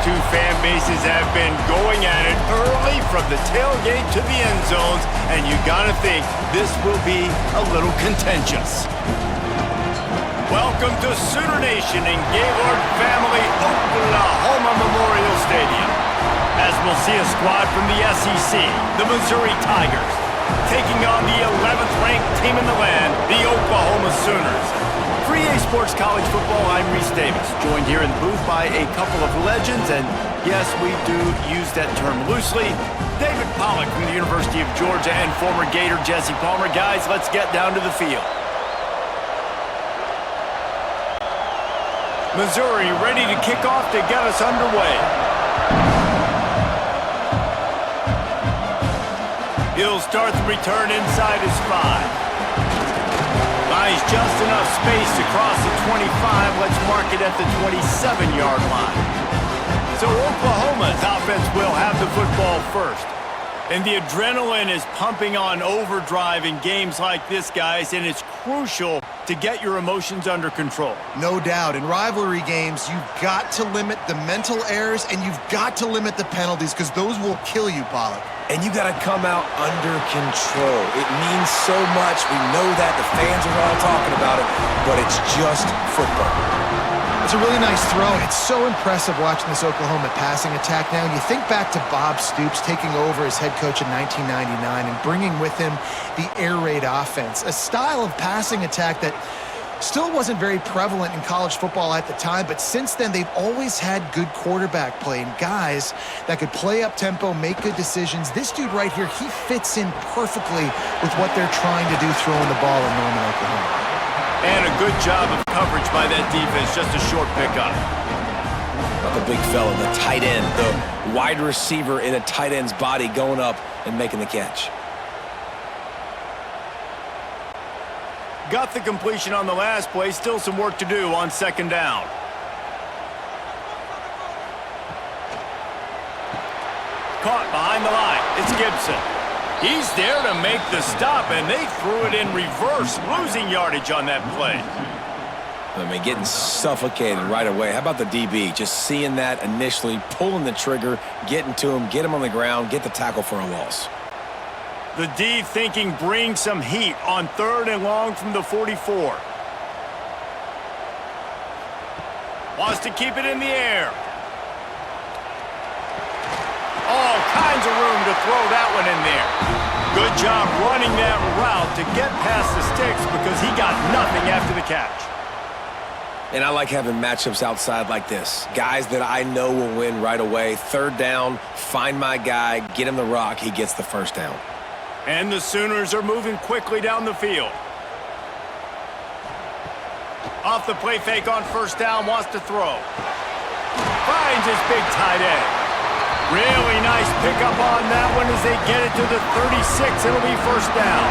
two fan bases have been going at it early from the tailgate to the end zones, and you gotta think this will be a little contentious. Welcome to Sooner Nation in Gaylord Family Oklahoma Memorial Stadium, as we'll see a squad from the SEC, the Missouri Tigers, taking on the 11th ranked team in the land, the Oklahoma Sooners. For EA Sports College Football, I'm Reese Davis, joined here in the booth by a couple of legends, and yes, we do use that term loosely. David Pollack from the University of Georgia and former Gator Jesse Palmer. Guys, let's get down to the field. Missouri ready to kick off to get us underway. He'll start the return inside his 5. Buys just enough space to cross the 25. Let's mark it at the 27-yard line. So Oklahoma's offense will have the football first. And the adrenaline is pumping on overdrive in games like this, guys, and it's crucial to get your emotions under control. No doubt. In rivalry games, you've got to limit the mental errors and you've got to limit the penalties because those will kill you, Pollack. And you got to come out under control. It means so much. We know that. The fans are all talking about it, but it's just football. It's a really nice throw. It's so impressive watching this Oklahoma passing attack now. You think back to Bob Stoops taking over as head coach in 1999 and bringing with him the air raid offense, a style of passing attack that still wasn't very prevalent in college football at the time, but since then they've always had good quarterback play and guys that could play up tempo, make good decisions. This dude right here, he fits in perfectly with what they're trying to do throwing the ball in Norman, Oklahoma. And a good job of coverage by that defense, just a short pickup. The big fella, the tight end, the wide receiver in a tight end's body going up and making the catch. Got the completion on the last play. Still some work to do on second down. Caught behind the line. It's Gibson. He's there to make the stop, and they threw it in reverse, losing yardage on that play. I mean, getting suffocated right away. How about the DB? Just seeing that initially, pulling the trigger, getting to him, get him on the ground, get the tackle for a loss. The D thinking bring some heat on 3rd and long from the 44. Wants to keep it in the air. All kinds of room to throw that one in there. Good job running that route to get past the sticks because he got nothing after the catch. And I like having matchups outside like this. Guys that I know will win right away. 3rd down, find my guy, get him the rock, he gets the first down. And the Sooners are moving quickly down the field. Off the play fake on 1st down, wants to throw. Finds his big tight end. Really nice pickup on that one as they get it to the 36. It'll be 1st down.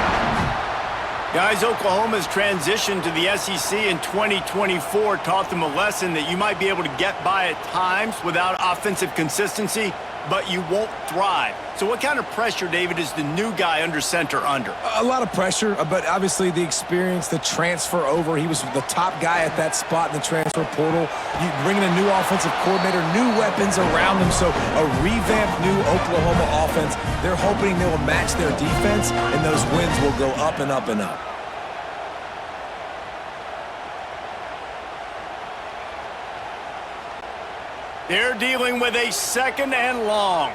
Guys, Oklahoma's transition to the SEC in 2024 taught them a lesson that you might be able to get by at times without offensive consistency, but you won't thrive. So what kind of pressure, David, is the new guy under center under? A lot of pressure, but obviously the experience, the transfer over. He was the top guy at that spot in the transfer portal. You bring in a new offensive coordinator, new weapons around him, so a revamped new Oklahoma offense. They're hoping they will match their defense, and those wins will go up and up and up. They're dealing with a 2nd and long.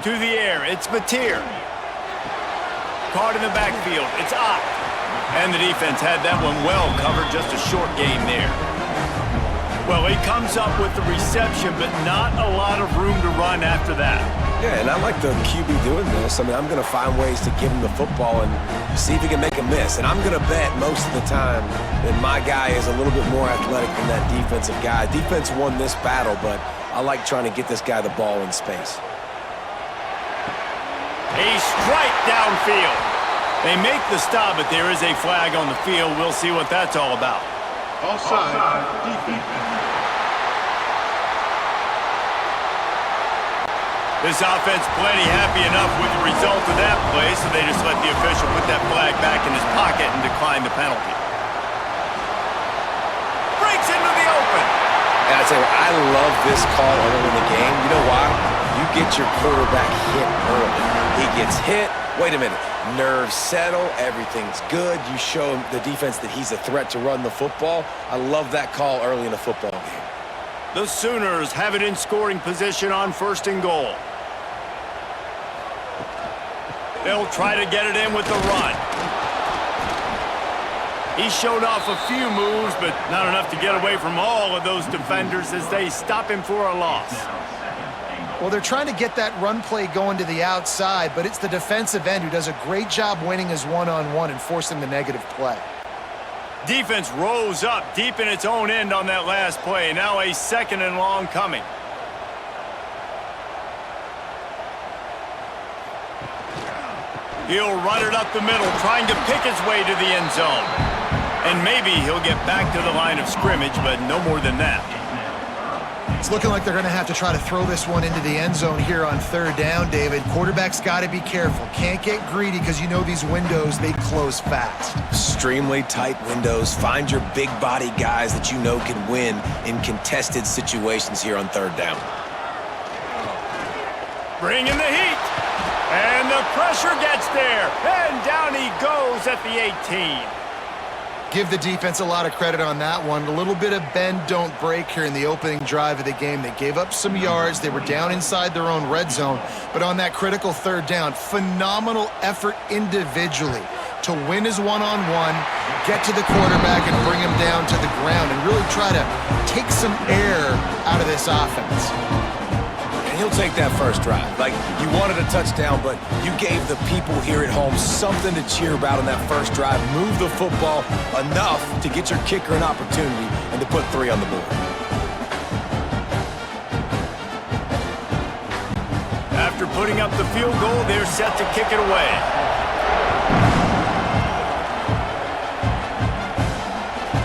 To the air, it's Mateer. Caught in the backfield, it's Ott. And the defense had that one well covered, just a short gain there. Well, he comes up with the reception, but not a lot of room to run after that. Yeah, and I like the QB doing this. I mean, I'm going to find ways to give him the football and see if he can make a miss. And I'm going to bet most of the time that my guy is a little bit more athletic than that defensive guy. Defense won this battle, but I like trying to get this guy the ball in space. A strike downfield. They make the stop, but there is a flag on the field. We'll see what that's all about. Offside, defense. This offense plenty happy enough with the result of that play, so they just let the official put that flag back in his pocket and decline the penalty. And I tell you what, I love this call early in the game. You know why? You get your quarterback hit early. He gets hit. Wait a minute. Nerves settle. Everything's good. You show the defense that he's a threat to run the football. I love that call early in a football game. The Sooners have it in scoring position on 1st and goal. They'll try to get it in with the run. He showed off a few moves, but not enough to get away from all of those defenders as they stop him for a loss. Well, they're trying to get that run play going to the outside, but it's the defensive end who does a great job winning his one-on-one and forcing the negative play. Defense rose up deep in its own end on that last play. Now a 2nd and long coming. He'll run it up the middle, trying to pick his way to the end zone. And maybe he'll get back to the line of scrimmage, but no more than that. It's looking like they're going to have to try to throw this one into the end zone here on 3rd down, David. Quarterback's got to be careful. Can't get greedy because you know these windows, they close fast. Extremely tight windows. Find your big body guys that you know can win in contested situations here on 3rd down. Bringing the heat. And the pressure gets there. And down he goes at the 18. Give the defense a lot of credit on that one. A little bit of bend, don't break here in the opening drive of the game. They gave up some yards. They were down inside their own red zone. But on that critical 3rd down, phenomenal effort individually to win his one-on-one, get to the quarterback and bring him down to the ground and really try to take some air out of this offense. He'll take that first drive. Like, you wanted a touchdown, but you gave the people here at home something to cheer about on that first drive. Move the football enough to get your kicker an opportunity and to put 3 on the board. After putting up the field goal, they're set to kick it away.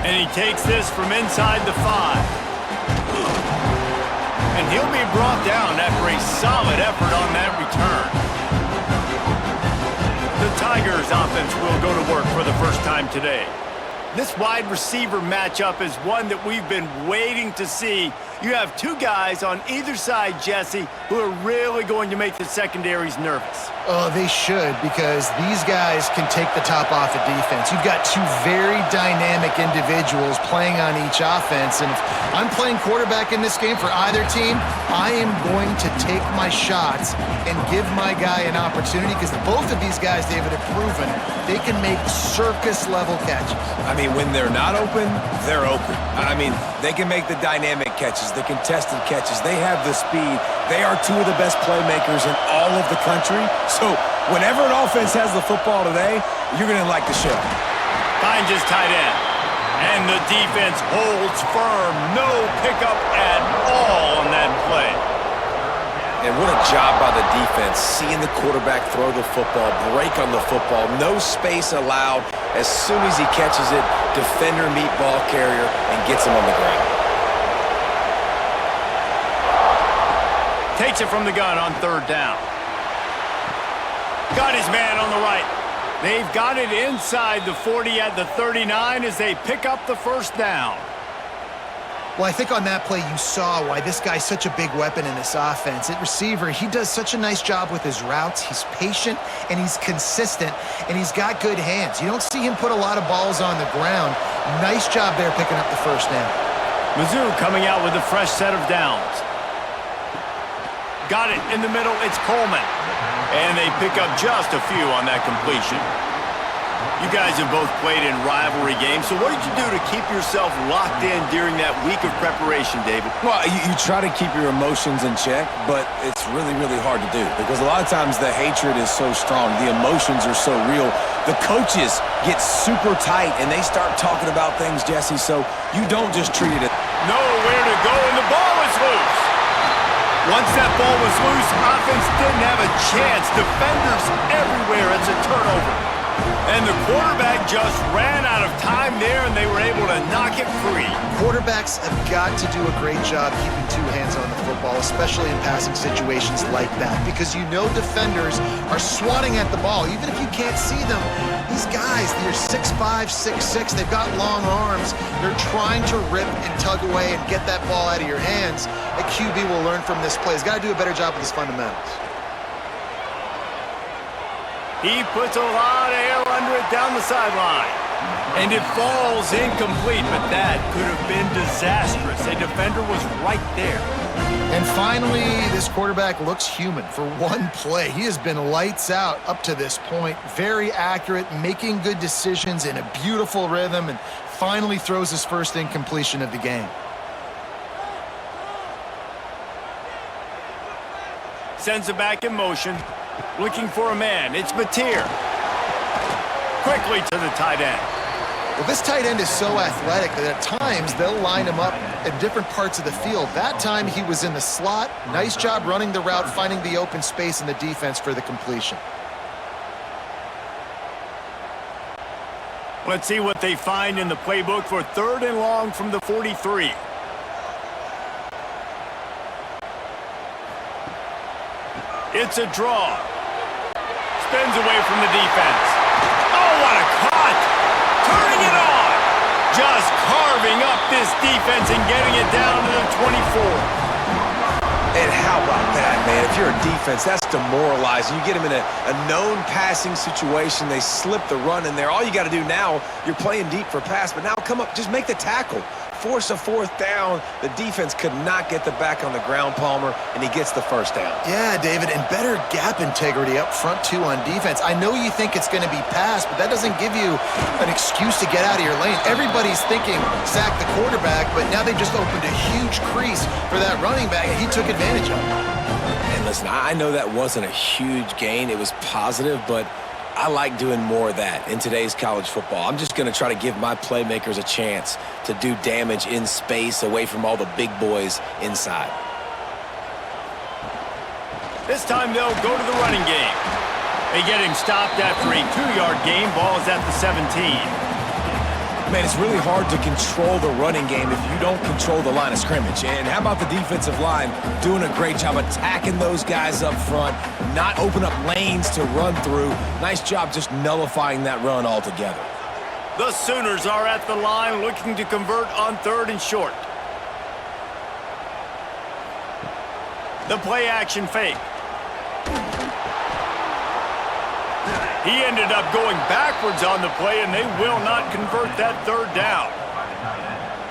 And he takes this from inside the 5. And he'll be brought down after a solid effort on that return. The Tigers offense will go to work for the first time today. This wide receiver matchup is one that we've been waiting to see. You have 2 guys on either side, Jesse, who are really going to make the secondaries nervous. Oh, they should, because these guys can take the top off of defense. You've got 2 very dynamic individuals playing on each offense, and if I'm playing quarterback in this game for either team, I am going to take my shots and give my guy an opportunity, because both of these guys, David, have proven they can make circus-level catches. I mean, when they're not open, they're open. I mean, they can make the dynamic catches, the contested catches. They have the speed. They are 2 of the best playmakers in all of the country. So whenever an offense has the football today, you're going to like the show. Finds his tight end. And the defense holds firm. No pickup at all on that play. And what a job by the defense, seeing the quarterback throw the football, break on the football, no space allowed. As soon as he catches it, defender meet ball carrier and gets him on the ground. Takes it from the gun on 3rd down. Got his man on the right. They've got it inside the 40 at the 39 as they pick up the 1st down. Well, I think on that play you saw why this guy's such a big weapon in this offense. At receiver, he does such a nice job with his routes. He's patient, and he's consistent, and he's got good hands. You don't see him put a lot of balls on the ground. Nice job there picking up the 1st down. Mizzou coming out with a fresh set of downs. Got it in the middle. It's Coleman. And they pick up just a few on that completion. You guys have both played in rivalry games, so what did you do to keep yourself locked in during that week of preparation, David? Well, you try to keep your emotions in check, but it's really, really hard to do because a lot of times the hatred is so strong, the emotions are so real. The coaches get super tight, and they start talking about things, Jesse, so you don't just treat it as nowhere to go, and the ball is loose. Once that ball was loose, offense didn't have a chance. Defenders everywhere. It's a turnover. And the quarterback just ran out of time there, and they were able to knock it free. Quarterbacks have got to do a great job keeping two hands on the football, especially in passing situations like that, because you know defenders are swatting at the ball. Even if you can't see them, these guys, they're 6'5", 6'6", they've got long arms. They're trying to rip and tug away and get that ball out of your hands. A QB will learn from this play. He's got to do a better job with his fundamentals. He puts a lot of air under it down the sideline. And it falls incomplete, but that could have been disastrous. A defender was right there. And finally, this quarterback looks human for one play. He has been lights out up to this point. Very accurate, making good decisions in a beautiful rhythm, and finally throws his first incompletion of the game. Sends it back in motion. Looking for a man. It's Mateer. Quickly to the tight end. Well, this tight end is so athletic that at times they'll line him up in different parts of the field. That time he was in the slot. Nice job running the route, finding the open space in the defense for the completion. Let's see what they find in the playbook for 3rd and long from the 43. It's a draw. Spins away from the defense. Oh, what a cut! Turning it on! Just carving up this defense and getting it down to the 24. And how about that, man? If you're a defense, that's demoralizing. You get them in a known passing situation. They slip the run in there. All you got to do now, you're playing deep for pass, but now come up, just make the tackle. Force a 4th down. The defense could not get the back on the ground, Palmer, and he gets the 1st down. Yeah, David, and better gap integrity up front, too, on defense. I know you think it's going to be pass, but that doesn't give you an excuse to get out of your lane. Everybody's thinking sack the quarterback, but now they just opened a huge crease for that running back, and he took advantage of it. And listen, I know that wasn't a huge gain. It was positive, but I like doing more of that in today's college football. I'm just going to try to give my playmakers a chance to do damage in space away from all the big boys inside. This time they'll go to the running game. They get him stopped after a 2-yard gain. Ball is at the 17. Man, it's really hard to control the running game if you don't control the line of scrimmage. And how about the defensive line doing a great job attacking those guys up front, not open up lanes to run through. Nice job just nullifying that run altogether. The Sooners are at the line looking to convert on 3rd and short. The play action fake. He ended up going backwards on the play, and they will not convert that 3rd down.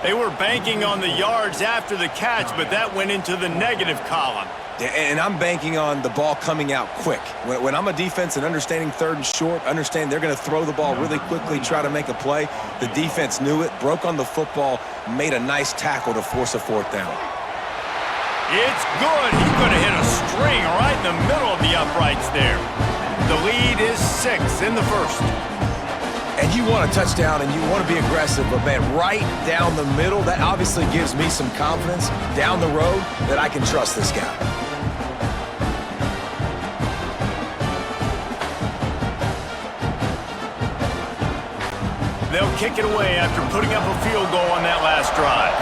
They were banking on the yards after the catch, but that went into the negative column. Yeah, and I'm banking on the ball coming out quick. When I'm a defense and understanding 3rd and short, understand they're going to throw the ball really quickly, try to make a play. The defense knew it, broke on the football, made a nice tackle to force a 4th down. It's good. He's going to hit a string right in the middle of the uprights there. The lead is 6 in the 1st. And you want a touchdown and you want to be aggressive, but man, right down the middle, that obviously gives me some confidence down the road that I can trust this guy. They'll kick it away after putting up a field goal on that last drive.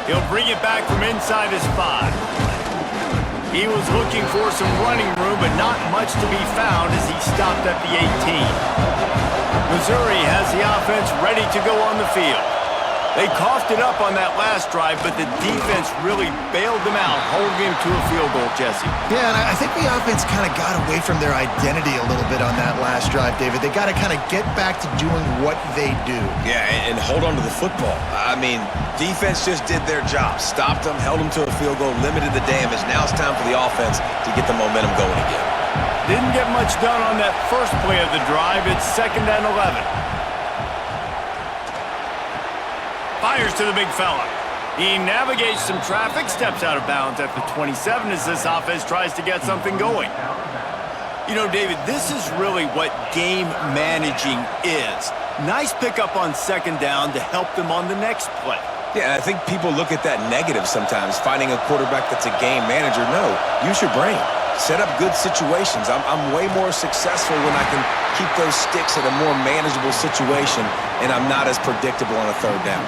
He'll bring it back from inside his 5. He was looking for some running room, but not much to be found as he stopped at the 18. Missouri has the offense ready to go on the field. They coughed it up on that last drive, but the defense really bailed them out, holding him to a field goal, Jesse. Yeah, and I think the offense kind of got away from their identity a little bit on that last drive, David. They got to kind of get back to doing what they do. Yeah, and hold on to the football. I mean, defense just did their job. Stopped them, held them to a field goal, limited the damage. Now it's time for the offense to get the momentum going again. Didn't get much done on that first play of the drive. It's 2nd and 11. Fires to the big fella. He navigates some traffic, steps out of bounds at the 27 as this offense tries to get something going. You know, David, this is really what game managing is. Nice pickup on 2nd down to help them on the next play. Yeah, I think people look at that negative sometimes, finding a quarterback that's a game manager. No, use your brain. set up good situations. I'm way more successful when I can keep those sticks at a more manageable situation, and I'm not as predictable on a third down.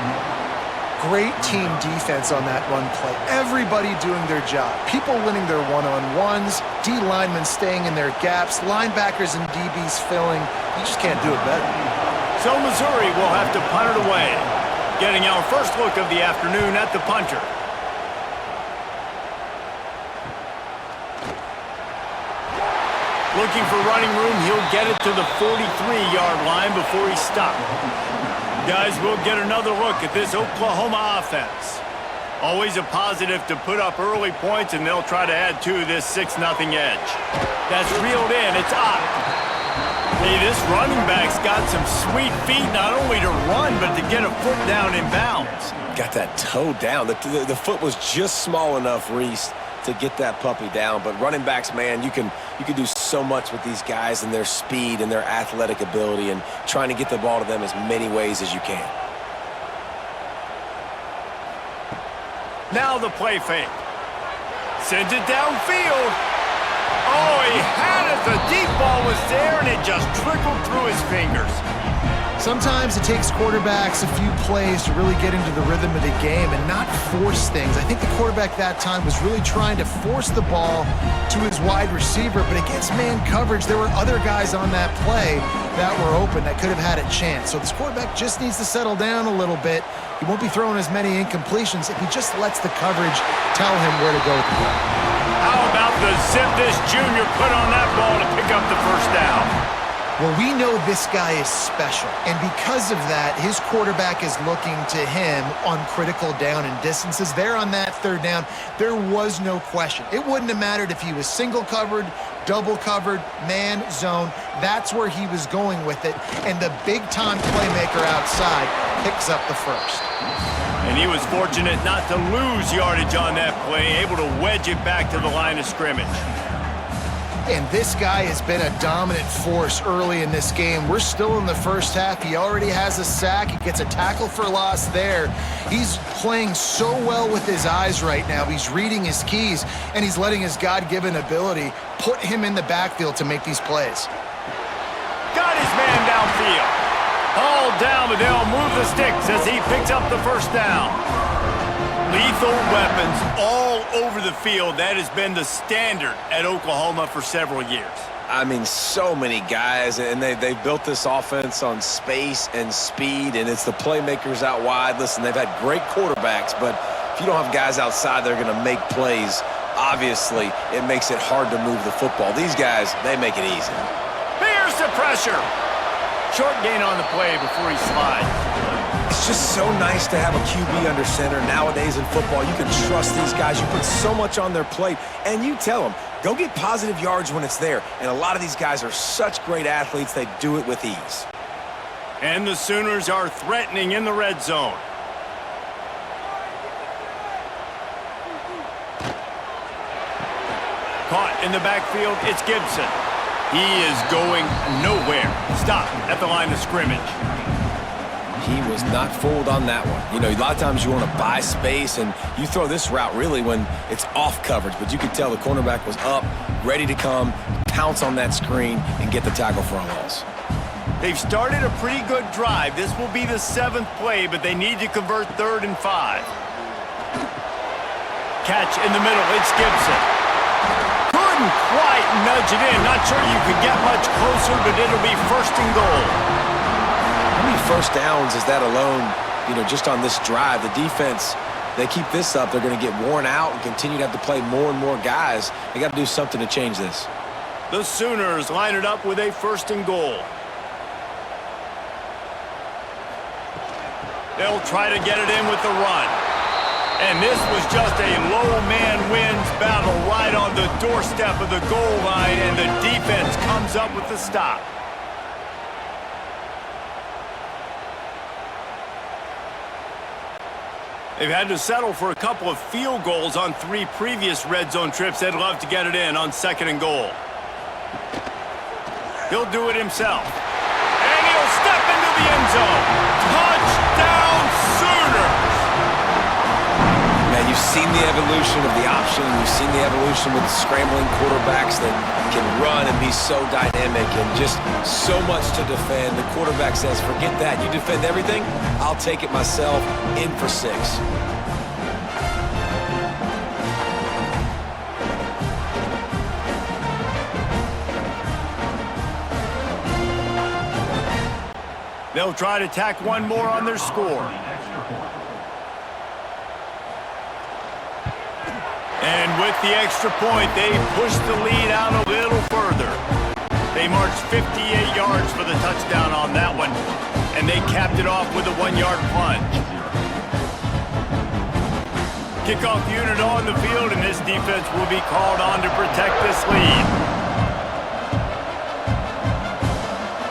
Great team defense on that run play. Everybody doing their job. People winning their one-on-ones, D linemen staying in their gaps, linebackers and DBs filling. You just can't do it better. So Missouri will have to punt it away. Getting our first look of the afternoon at the punter. Looking for running room, he'll get it to the 43-yard line before he's stopped. Guys, we'll get another look at this Oklahoma offense. Always a positive to put up early points, and they'll try to add to this 6-0 edge. That's reeled in. It's up. Hey, this running back's got some sweet feet, not only to run, but to get a foot down in bounds. Got that toe down. The foot was just small enough, Reese, to get that puppy down. But running backs, man, you can do so much with these guys and their speed and their athletic ability and trying to get the ball to them as many ways as you can. Now the play fake. Sends it downfield. Oh, he had it. The deep ball was there, and it just trickled through his fingers. Sometimes it takes quarterbacks a few plays to really get into the rhythm of the game and not force things. I think the quarterback that time was really trying to force the ball to his wide receiver, but against man coverage, there were other guys on that play that were open that could have had a chance. So this quarterback just needs to settle down a little bit. He won't be throwing as many incompletions if he just lets the coverage tell him where to go with the ball. How about the zip this junior put on that ball to pick up the first down? Well, we know this guy is special, and because of that, his quarterback is looking to him on critical down and distances. There on that third down, there was no question. It wouldn't have mattered if he was single covered, double covered, man, zone. That's where he was going with it, and the big-time playmaker outside picks up the first. And he was fortunate not to lose yardage on that play, able to wedge it back to the line of scrimmage. And this guy has been a dominant force early in this game. We're still in the first half. He already has a sack. He gets a tackle for loss there. He's playing so well with his eyes right now. He's reading his keys, and he's letting his God-given ability put him in the backfield to make these plays. Got his man downfield. Hauled down, but they'll move the sticks as he picks up the first down. Lethal weapons all over the field. That has been the standard at Oklahoma for several years. I mean, so many guys, and they've built this offense on space and speed, and it's the playmakers out wide. Listen, they've had great quarterbacks, but if you don't have guys outside that are going to make plays, obviously it makes it hard to move the football. These guys, they make it easy. Here's the pressure. Short gain on the play before he slides. It's just so nice to have a QB under center. Nowadays in football, you can trust these guys. You put so much on their plate, and you tell them, go get positive yards when it's there. And a lot of these guys are such great athletes, they do it with ease. And the Sooners are threatening in the red zone. Caught in the backfield, it's Gibson. He is going nowhere. Stop at the line of scrimmage. He was not fooled on that one. You know, a lot of times you want to buy space, and you throw this route really when it's off coverage, but you could tell the cornerback was up, ready to come, pounce on that screen, and get the tackle for a loss. They've started a pretty good drive. This will be the 7th play, but they need to convert 3rd and 5. Catch in the middle, it's Gibson. Couldn't quite nudge it in. Not sure you could get much closer, but it'll be 1st and goal. How many first downs is that alone, you know, just on this drive? The defense, they keep this up, they're going to get worn out and continue to have to play more and more guys. They got to do something to change this. The Sooners line it up with a 1st and goal. They'll try to get it in with the run. And this was just a low man wins battle right on the doorstep of the goal line, and the defense comes up with the stop. They've had to settle for a couple of field goals on 3 previous red zone trips. They'd love to get it in on 2nd and goal. He'll do it himself. And he'll step into the end zone. Touchdown, Sooners! Man, you you've seen the evolution of the option. You've seen the evolution with scrambling quarterbacks that can run and be so dynamic and just so much to defend. The quarterback says, forget that. You defend everything, I'll take it myself. In for 6. They'll try to tack one more on their score. And with the extra point, they push the lead out a little further. They marched 58 yards for the touchdown on that one, and they capped it off with a 1-yard plunge. Kickoff unit on the field, and this defense will be called on to protect this lead.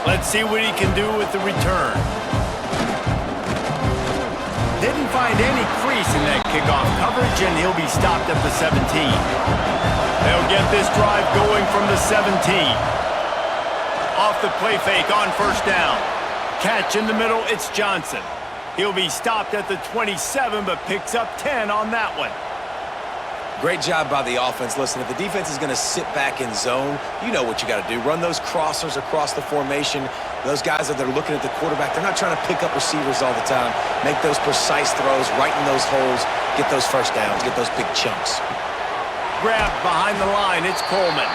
Let's see what he can do with the return. Didn't find any crease in that kickoff coverage, and he'll be stopped at the 17. They'll get this drive going from the 17. Off the play fake on first down. Catch in the middle, it's Johnson. He'll be stopped at the 27, but picks up 10 on that one. Great job by the offense. Listen, if the defense is going to sit back in zone, you know what you got to do. Run those crossers across the formation. Those guys that are looking at the quarterback, they're not trying to pick up receivers all the time. Make those precise throws, right in those holes, get those first downs, get those big chunks. Grabbed behind the line, it's Coleman.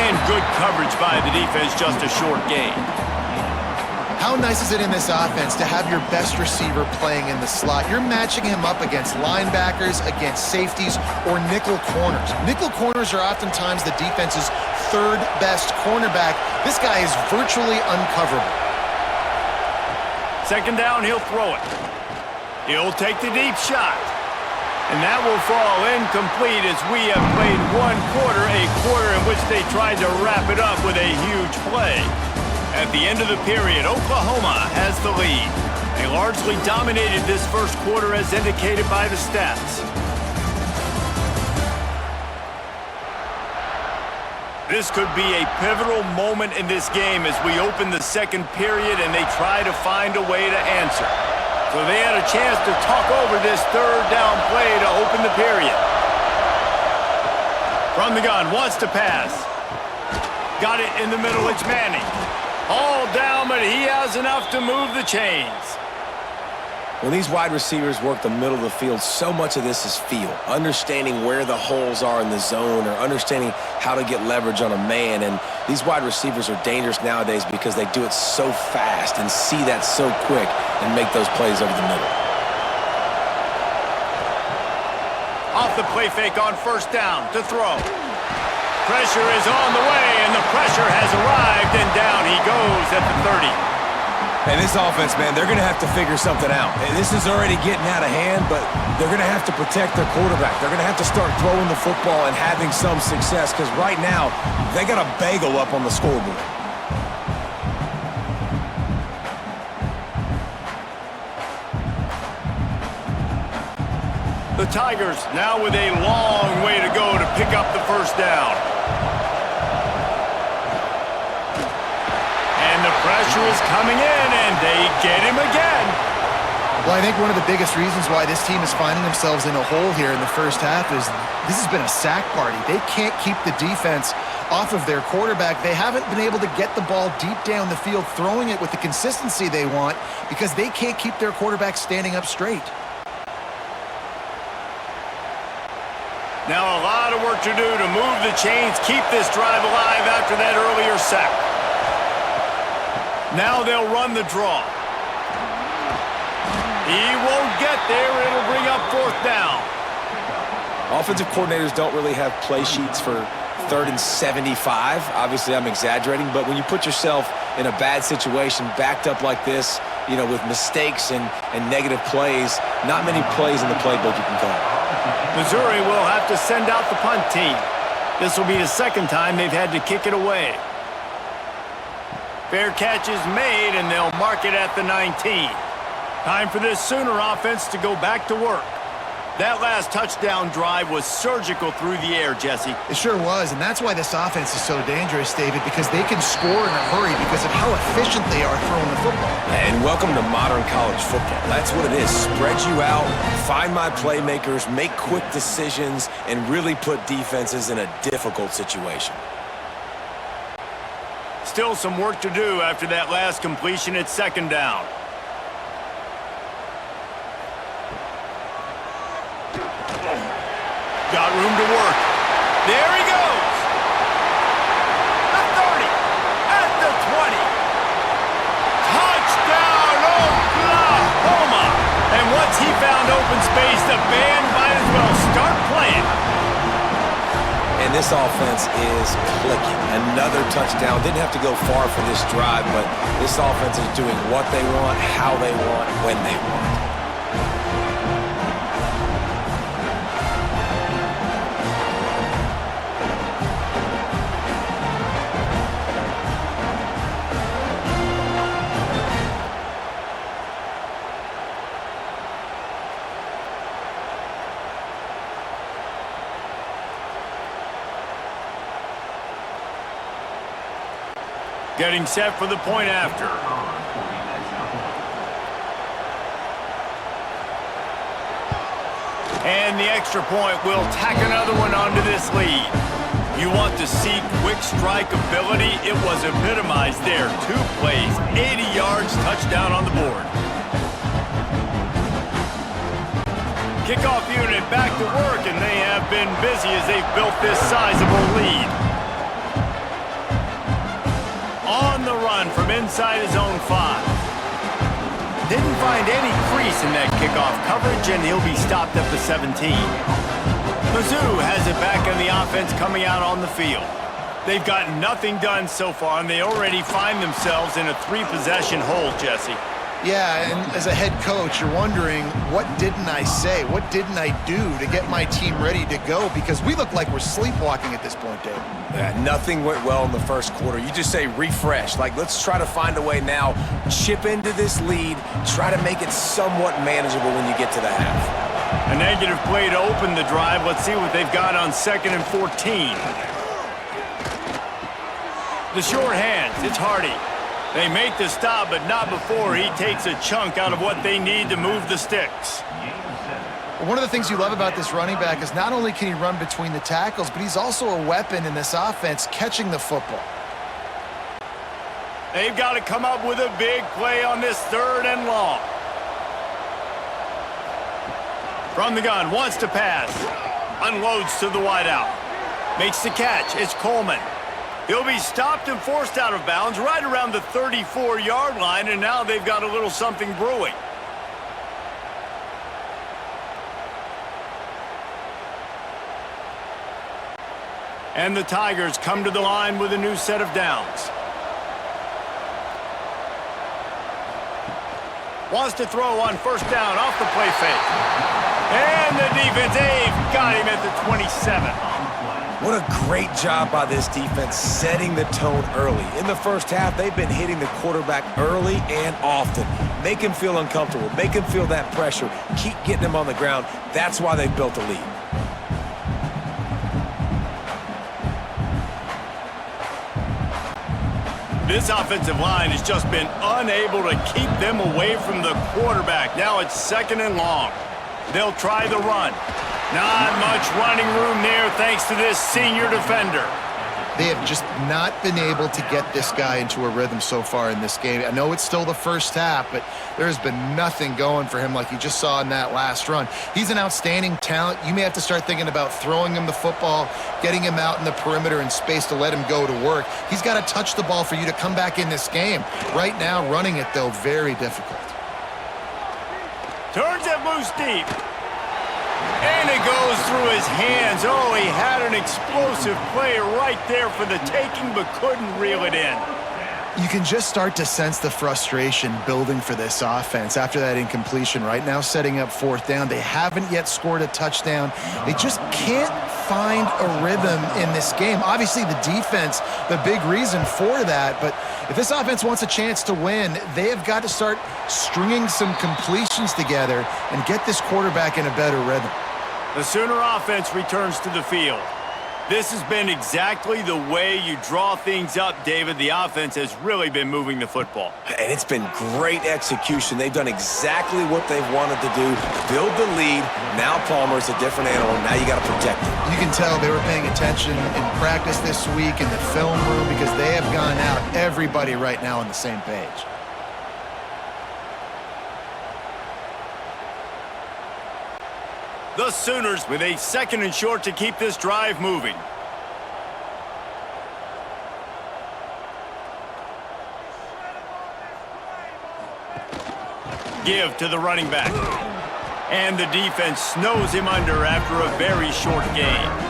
And good coverage by the defense, just a short gain. How nice is it in this offense to have your best receiver playing in the slot? You're matching him up against linebackers, against safeties, or nickel corners. Nickel corners are oftentimes the defense's third best cornerback. This guy is virtually uncoverable. Second down, he'll throw it. He'll take the deep shot. And that will fall incomplete as we have played one quarter, a quarter in which they tried to wrap it up with a huge play. At the end of the period, Oklahoma has the lead. They largely dominated this first quarter as indicated by the stats. This could be a pivotal moment in this game as we open the second period and they try to find a way to answer. So they had a chance to talk over this third down play to open the period. From the gun, wants to pass. Got it in the middle, it's Manning. All down, but he has enough to move the chains. When these wide receivers work the middle of the field, so much of this is feel. Understanding where the holes are in the zone or understanding how to get leverage on a man. And these wide receivers are dangerous nowadays because they do it so fast and see that so quick and make those plays over the middle. Off the play fake on first down to throw. Pressure is on the way, and the pressure has arrived, and down he goes at the 30. And this offense, man, they're going to have to figure something out. And this is already getting out of hand, but they're going to have to protect their quarterback. They're going to have to start throwing the football and having some success because right now, they got a bagel up on the scoreboard. The Tigers now with a long way to go to pick up the first down. And the pressure is coming in, and they get him again. Well, I think one of the biggest reasons why this team is finding themselves in a hole here in the first half is this has been a sack party. They can't keep the defense off of their quarterback. They haven't been able to get the ball deep down the field, throwing it with the consistency they want because they can't keep their quarterback standing up straight. Now a lot of work to do to move the chains, keep this drive alive after that earlier sack. Now they'll run the draw. He won't get there. It'll bring up fourth down. Offensive coordinators don't really have play sheets for 3rd and 75. Obviously, I'm exaggerating, but when you put yourself in a bad situation, backed up like this, you know, with mistakes and negative plays, not many plays in the playbook you can call. Missouri will have to send out the punt team. This will be the second time they've had to kick it away. Fair catch is made, and they'll mark it at the 19. Time for this Sooner offense to go back to work. That last touchdown drive was surgical through the air, Jesse. It sure was, and that's why this offense is so dangerous, David, because they can score in a hurry because of how efficient they are throwing the football. And welcome to modern college football. That's what it is. Spread you out, find my playmakers, make quick decisions, and really put defenses in a difficult situation. Still some work to do after that last completion at second down. Got room to work. There he goes. The 30, at the 20. Touchdown, Oklahoma. And once he found open space, the band might as well start playing. And this offense is clicking. Another touchdown. Didn't have to go far for this drive, but this offense is doing what they want, how they want, when they want. Getting set for the point after. And the extra point will tack another one onto this lead. You want to see quick strike ability? It was epitomized there. 2 plays, 80 yards, touchdown on the board. Kickoff unit back to work, and they have been busy as they've built this sizable lead. On the run from inside his own 5. Didn't find any crease in that kickoff coverage, and he'll be stopped at the 17. Mizzou has it back on the offense coming out on the field. They've gotten nothing done so far, and they already find themselves in a 3-possession hole, Jesse. Yeah, and as a head coach, you're wondering, what didn't I say? What didn't I do to get my team ready to go? Because we look like we're sleepwalking at this point, Dave. Yeah, nothing went well in the first quarter. You just say refresh. Like, let's try to find a way now. Chip into this lead. Try to make it somewhat manageable when you get to the half. A negative play to open the drive. Let's see what they've got on 2nd and 14. The short hands. It's Hardy. They make the stop, but not before he takes a chunk out of what they need to move the sticks. One of the things you love about this running back is not only can he run between the tackles, but he's also a weapon in this offense catching the football. They've got to come up with a big play on this 3rd and long. From the gun, wants to pass. Unloads to the wideout. Makes the catch. It's Coleman. He'll be stopped and forced out of bounds right around the 34-yard line, and now they've got a little something brewing. And the Tigers come to the line with a new set of downs. Wants to throw on 1st down off the play fake. And the defense, they've got him at the 27. What a great job by this defense setting the tone early. In the first half, they've been hitting the quarterback early and often. Make him feel uncomfortable. Make him feel that pressure. Keep getting him on the ground. That's why they've built a lead. This offensive line has just been unable to keep them away from the quarterback. Now it's 2nd and long. They'll try the run. Not much running room there thanks to this senior defender. They have just not been able to get this guy into a rhythm so far in this game. I know it's still the first half, but there's been nothing going for him like you just saw in that last run. He's an outstanding talent. You may have to start thinking about throwing him the football, getting him out in the perimeter in space to let him go to work. He's got to touch the ball for you to come back in this game. Right now, running it, though, very difficult. Turns it loose deep. And it goes through his hands. Oh, he had an explosive play right there for the taking, but couldn't reel it in. You can just start to sense the frustration building for this offense after that incompletion. Right now, setting up 4th down. They haven't yet scored a touchdown. They just can't find a rhythm in this game. Obviously, the defense, the big reason for that. But if this offense wants a chance to win, they have got to start stringing some completions together and get this quarterback in a better rhythm. The Sooner offense returns to the field. This has been exactly the way you draw things up, David. The offense has really been moving the football. And it's been great execution. They've done exactly what they've wanted to do. Build the lead. Now Palmer's a different animal. Now you got to protect him. You can tell they were paying attention in practice this week in the film room because they have gone out, everybody right now on the same page. The Sooners with a 2nd and short to keep this drive moving. Give to the running back. And the defense snows him under after a very short gain.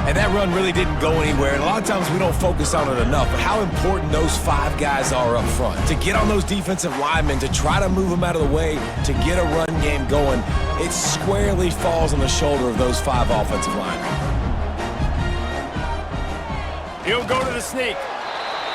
And that run really didn't go anywhere. And a lot of times we don't focus on it enough, but how important those 5 guys are up front. To get on those defensive linemen, to try to move them out of the way, to get a run game going, it squarely falls on the shoulder of those 5 offensive linemen. He'll go to the sneak.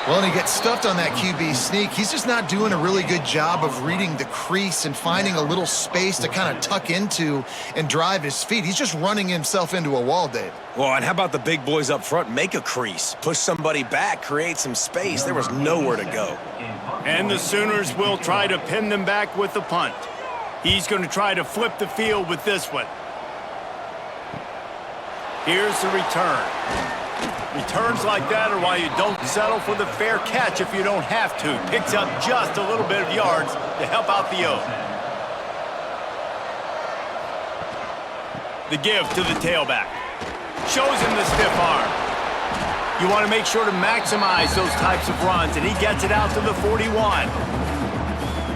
Well, and he gets stuffed on that QB sneak. He's just not doing a really good job of reading the crease and finding a little space to kind of tuck into and drive his feet. He's just running himself into a wall, Dave. Well, and how about the big boys up front? Make a crease. Push somebody back. Create some space. There was nowhere to go. And the Sooners will try to pin them back with the punt. He's going to try to flip the field with this one. Here's the return. Returns like that are why you don't settle for the fair catch if you don't have to. Picks up just a little bit of yards to help out the O. The give to the tailback. Shows him the stiff arm. You want to make sure to maximize those types of runs, and he gets it out to the 41.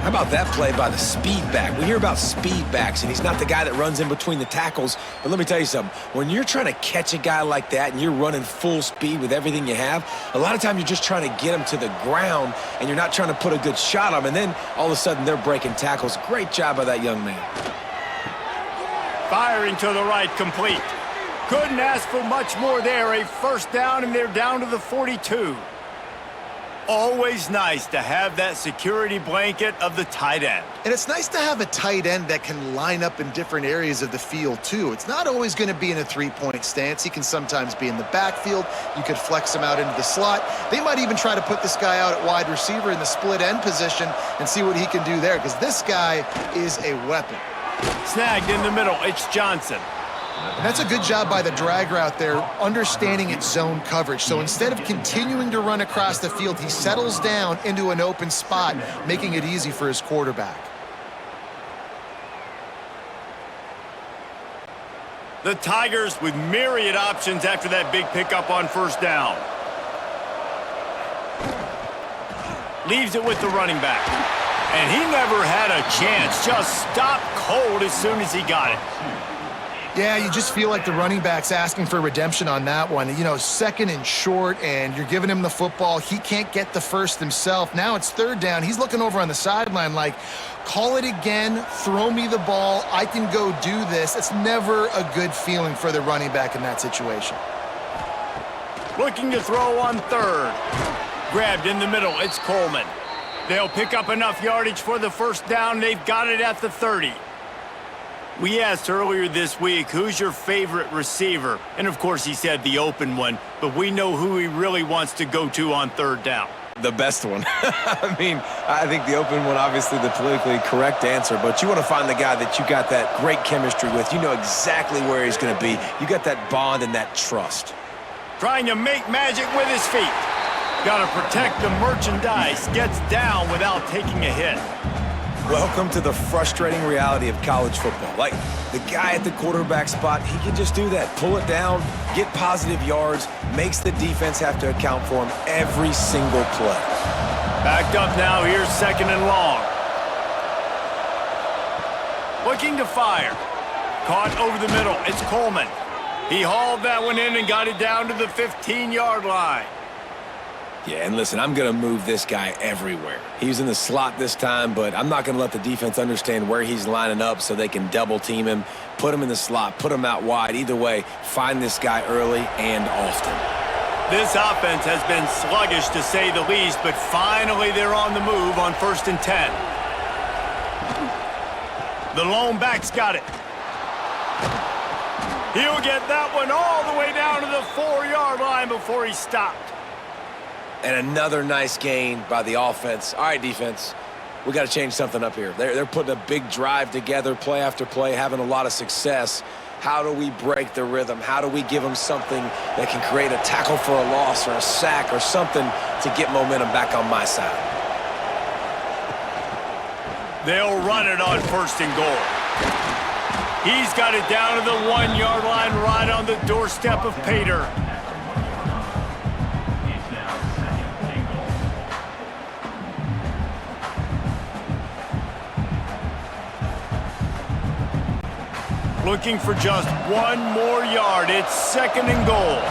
How about that play by the speed back? We hear about speed backs, and he's not the guy that runs in between the tackles. But let me tell you something. When you're trying to catch a guy like that and you're running full speed with everything you have, a lot of times you're just trying to get him to the ground, and you're not trying to put a good shot on him. And then all of a sudden they're breaking tackles. Great job by that young man. Firing to the right, complete. Couldn't ask for much more there. A first down, and they're down to the 42. Always nice to have that security blanket of the tight end. And it's nice to have a tight end that can line up in different areas of the field, too. It's not always going to be in a three-point stance. He can sometimes be in the backfield. You could flex him out into the slot. They might even try to put this guy out at wide receiver in the split end position and see what he can do there, because this guy is a weapon. Snagged in the middle. It's Johnson. And that's a good job by the drag route there, understanding its zone coverage. So instead of continuing to run across the field, he settles down into an open spot, making it easy for his quarterback. The Tigers with myriad options after that big pickup on first down. Leaves it with the running back. And he never had a chance. Just stopped cold as soon as he got it. Yeah, you just feel like the running back's asking for redemption on that one. You know, 2nd and short, and you're giving him the football. He can't get the first himself. Now it's 3rd down. He's looking over on the sideline like, call it again, throw me the ball, I can go do this. It's never a good feeling for the running back in that situation. Looking to throw on 3rd. Grabbed in the middle, it's Coleman. They'll pick up enough yardage for the first down. They've got it at the 30. We asked earlier this week, who's your favorite receiver? And, of course, he said the open one, but we know who he really wants to go to on 3rd down. The best one. I mean, I think the open one, obviously the politically correct answer, but you want to find the guy that you got that great chemistry with. You know exactly where he's going to be. You got that bond and that trust. Trying to make magic with his feet. Got to protect the merchandise. Gets down without taking a hit. Welcome to the frustrating reality of college football. Like, the guy at the quarterback spot, he can just do that. Pull it down, get positive yards, makes the defense have to account for him every single play. Backed up now, here's 2nd and long. Looking to fire. Caught over the middle, it's Coleman. He hauled that one in and got it down to the 15-yard line. Yeah, and listen, I'm going to move this guy everywhere. He's in the slot this time, but I'm not going to let the defense understand where he's lining up so they can double-team him, put him in the slot, put him out wide. Either way, find this guy early and often. This offense has been sluggish, to say the least, but finally they're on the move on 1st and 10. The lone back's got it. He'll get that one all the way down to the 4-yard line before he stopped. And another nice gain by the offense. All right, defense, we got to change something up here. They're putting a big drive together, play after play, having a lot of success. How do we break the rhythm? How do we give them something that can create a tackle for a loss or a sack or something to get momentum back on my side? They'll run it on 1st and goal. He's got it down to the 1-yard line right on the doorstep of Pater. Looking for just 1 more yard. It's 2nd and goal.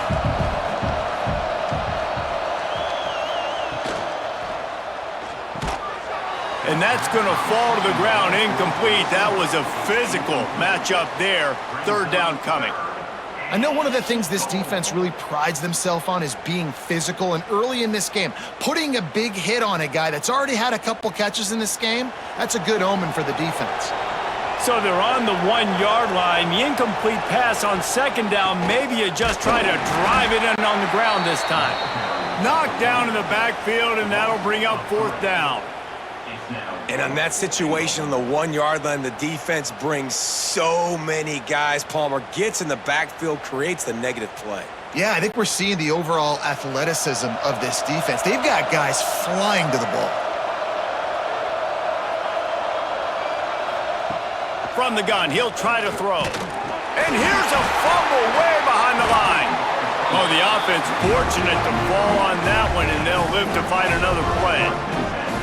And that's going to fall to the ground incomplete. That was a physical matchup there. 3rd down coming. I know one of the things this defense really prides themselves on is being physical, and early in this game, putting a big hit on a guy that's already had a couple catches in this game, that's a good omen for the defense. So they're on the 1-yard line. The incomplete pass on 2nd down. Maybe you just try to drive it in on the ground this time. Knocked down in the backfield, and that'll bring up 4th down. And on that situation on the 1-yard line, the defense brings so many guys. Palmer gets in the backfield, creates the negative play. Yeah, I think we're seeing the overall athleticism of this defense. They've got guys flying to the ball. From the gun, he'll try to throw. And here's a fumble way behind the line. Oh, the offense fortunate to fall on that one, and they'll live to fight another play.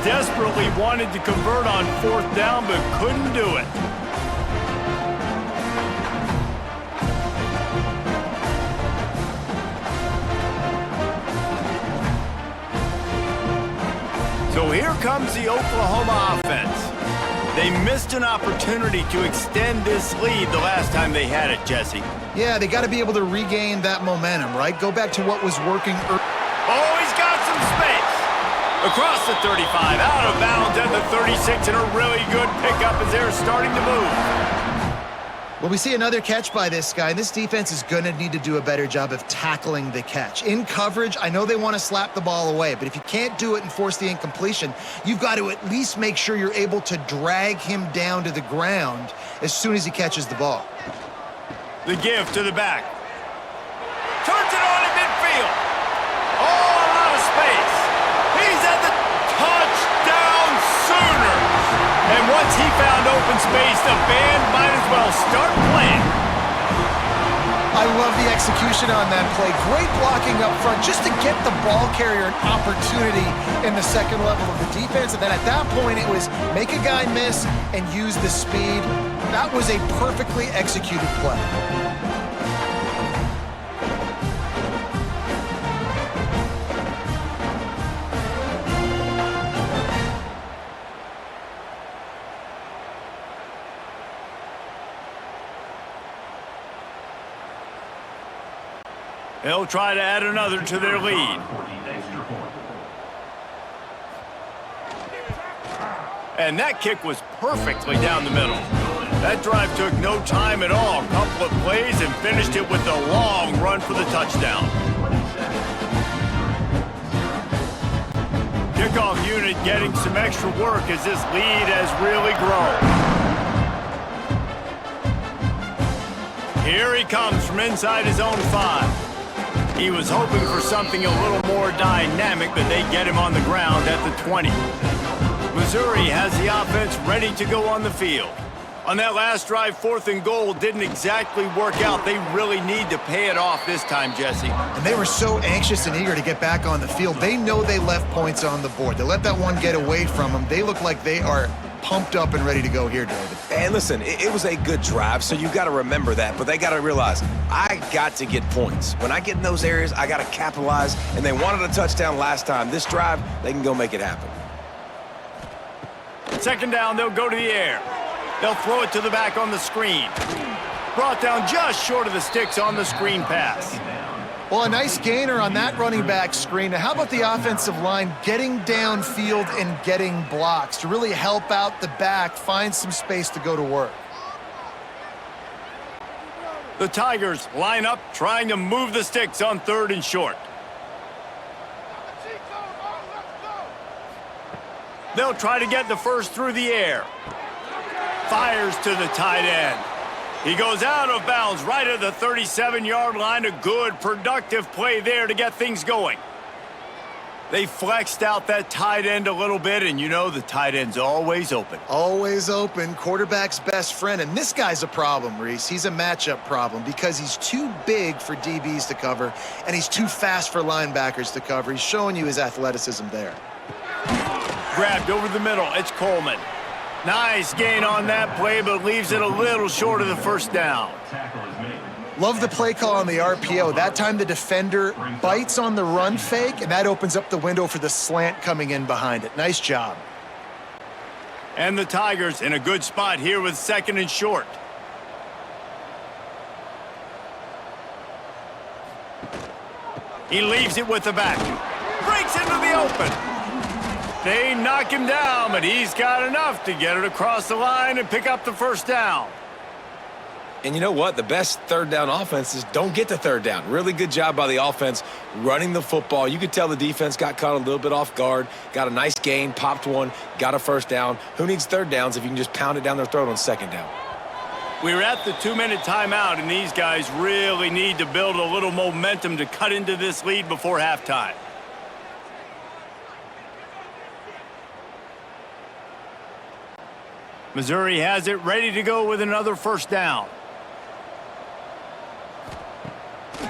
Desperately wanted to convert on 4th down, but couldn't do it. So here comes the Oklahoma offense. They missed an opportunity to extend this lead the last time they had it, Jesse. Yeah, they got to be able to regain that momentum, right? Go back to what was working. Oh, he's got some space. Across the 35, out of bounds at the 36, and a really good pickup as they're starting to move. Well, we see another catch by this guy. This defense is going to need to do a better job of tackling the catch. In coverage, I know they want to slap the ball away, but if you can't do it and force the incompletion, you've got to at least make sure you're able to drag him down to the ground as soon as he catches the ball. The give to the back. Turns it on in midfield. Oh, a lot of space. He's at the touchdown Sooners. And once he found open space, the band might as well start playing. I love the execution on that play. Great blocking up front just to get the ball carrier an opportunity in the 2nd level of the defense. And then at that point, it was make a guy miss and use the speed. That was a perfectly executed play. They'll try to add another to their lead. And that kick was perfectly down the middle. That drive took no time at all. A couple of plays and finished it with a long run for the touchdown. Kickoff unit getting some extra work as this lead has really grown. Here he comes from inside his own 5. He was hoping for something a little more dynamic, but they get him on the ground at the 20. Missouri has the offense ready to go on the field. On that last drive, 4th and goal didn't exactly work out. They really need to pay it off this time, Jesse. And they were so anxious and eager to get back on the field. They know they left points on the board. They let that one get away from them. They look like they are pumped up and ready to go here, David. And listen, it was a good drive, so you got to remember that. But they got to realize, I got to get points. When I get in those areas, I got to capitalize. And they wanted a touchdown last time. This drive, they can go make it happen. 2nd down, they'll go to the air. They'll throw it to the back on the screen. Brought down just short of the sticks on the screen pass. Well, a nice gainer on that running back screen. Now, how about the offensive line getting downfield and getting blocks to really help out the back, find some space to go to work? The Tigers line up trying to move the sticks on 3rd and short. They'll try to get the first through the air. Fires to the tight end. He goes out of bounds right at the 37-yard line. A good, productive play there to get things going. They flexed out that tight end a little bit, and you know the tight end's always open. Always open, quarterback's best friend. And this guy's a problem, Reese. He's a matchup problem because he's too big for DBs to cover, and he's too fast for linebackers to cover. He's showing you his athleticism there. Grabbed over the middle. It's Coleman. Nice gain on that play, but leaves it a little short of the first down. Love the play call on the RPO. That time the defender bites on the run fake, and that opens up the window for the slant coming in behind it. Nice job. And the Tigers in a good spot here with 2nd and short. He leaves it with the back. Breaks into the open. They knock him down, but he's got enough to get it across the line and pick up the first down. And you know what? The best 3rd down offenses don't get to 3rd down. Really good job by the offense running the football. You could tell the defense got caught a little bit off guard, got a nice gain, popped one, got a first down. Who needs 3rd downs if you can just pound it down their throat on 2nd down? We're at the 2-minute timeout, and these guys really need to build a little momentum to cut into this lead before halftime. Missouri has it ready to go with another first down.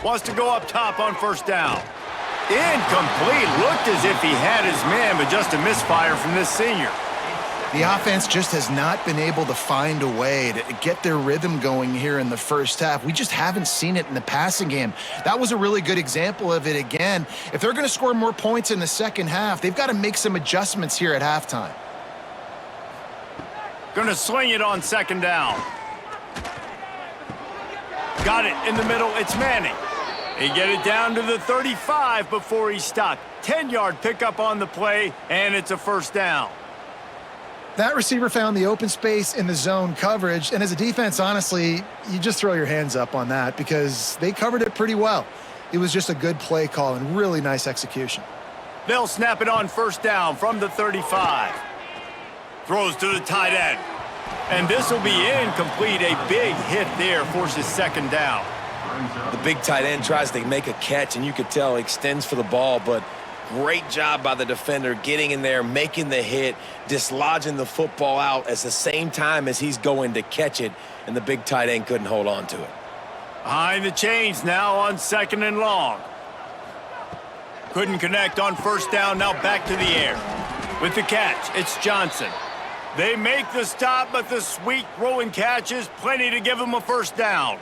Wants to go up top on first down. Incomplete. Looked as if he had his man, but just a misfire from this senior. The offense just has not been able to find a way to get their rhythm going here in the first half. We just haven't seen it in the passing game. That was a really good example of it again. If they're going to score more points in the second half, they've got to make some adjustments here at halftime. Going to swing it on 2nd down. Got it in the middle. It's Manning. He get it down to the 35 before he's stopped. 10-yard pickup on the play, and it's a first down. That receiver found the open space in the zone coverage, and as a defense, honestly, you just throw your hands up on that because they covered it pretty well. It was just a good play call and really nice execution. They'll snap it on first down from the 35. Throws to the tight end. And this will be incomplete. A big hit there forces 2nd down. The big tight end tries to make a catch, and you could tell he extends for the ball, but great job by the defender getting in there, making the hit, dislodging the football out at the same time as he's going to catch it, and the big tight end couldn't hold on to it. Behind the chains now on 2nd and long. Couldn't connect on first down, now back to the air. With the catch, it's Johnson. They make the stop, but the sweet throw and catch is plenty to give them a first down.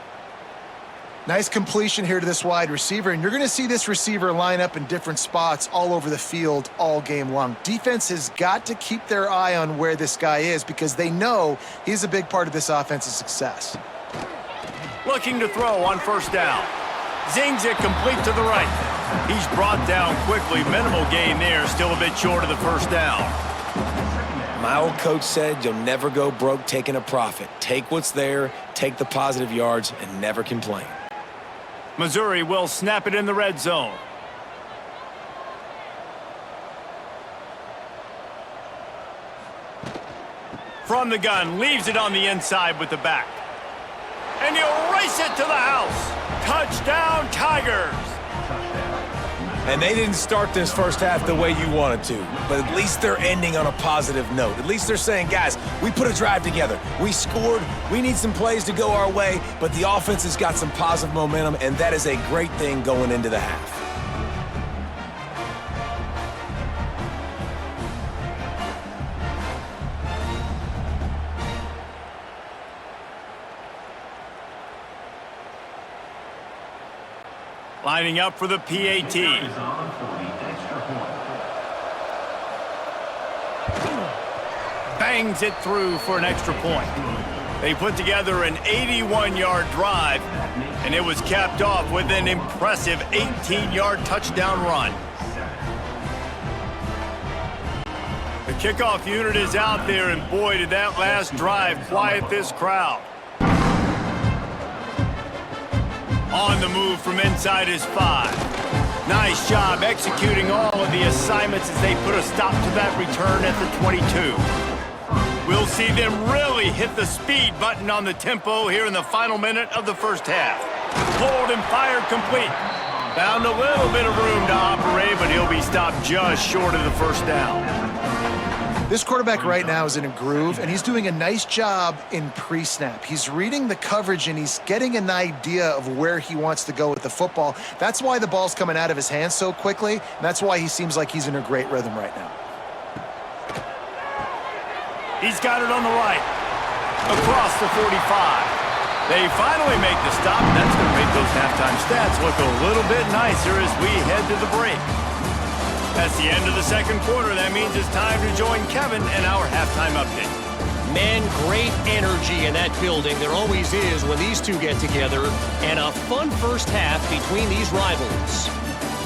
Nice completion here to this wide receiver, and you're going to see this receiver line up in different spots all over the field all game long. Defense has got to keep their eye on where this guy is because they know he's a big part of this offense's success. Looking to throw on first down. Zings it complete to the right. He's brought down quickly. Minimal gain there, still a bit short of the first down. My old coach said you'll never go broke taking a profit. Take what's there, take the positive yards, and never complain. Missouri will snap it in the red zone. From the gun, leaves it on the inside with the back. And he'll race it to the house. Touchdown, Tigers! And they didn't start this first half the way you wanted to, but at least they're ending on a positive note. At least they're saying, guys, we put a drive together. We scored. We need some plays to go our way, but the offense has got some positive momentum, and that is a great thing going into the half. Lining up for the PAT. Bangs it through for an extra point. They put together an 81-yard drive, and it was capped off with an impressive 18-yard touchdown run. The kickoff unit is out there, and boy, did that last drive quiet this crowd. On the move from inside his 5. Nice job executing all of the assignments as they put a stop to that return at the 22. We'll see them really hit the speed button on the tempo here in the final minute of the first half. Pulled and fired complete. Found a little bit of room to operate, but he'll be stopped just short of the first down. This quarterback right now is in a groove, and he's doing a nice job in pre-snap. He's reading the coverage, and he's getting an idea of where he wants to go with the football. That's why the ball's coming out of his hands so quickly, and that's why he seems like he's in a great rhythm right now. He's got it on the right. Across the 45. They finally make the stop, and that's going to make those halftime stats look a little bit nicer as we head to the break. That's the end of the second quarter. That means it's time to join Kevin and our halftime update. Man, great energy in that building. There always is when these two get together. And a fun first half between these rivals.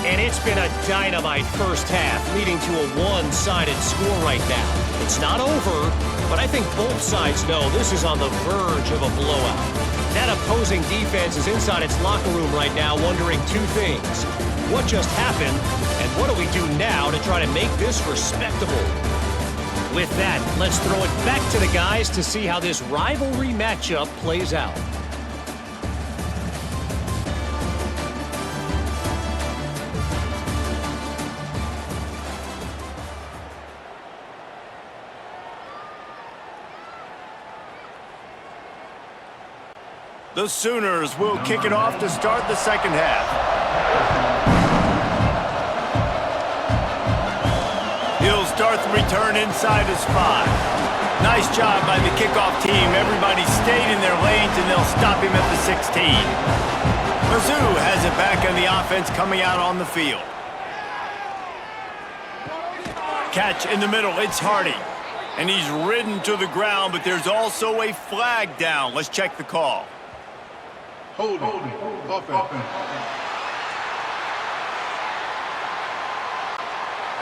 And it's been a dynamite first half, leading to a one-sided score right now. It's not over, but I think both sides know this is on the verge of a blowout. That opposing defense is inside its locker room right now wondering two things. What just happened, and what do we do now to try to make this respectable? With that, let's throw it back to the guys to see how this rivalry matchup plays out. The Sooners will kick it off to start the second half. He'll start the return inside his 5. Nice job by the kickoff team. Everybody stayed in their lanes, and they'll stop him at the 16. Mizzou has it back on the offense coming out on the field. Catch in the middle. It's Hardy. And he's ridden to the ground, but there's also a flag down. Let's check the call. Holding. Offense.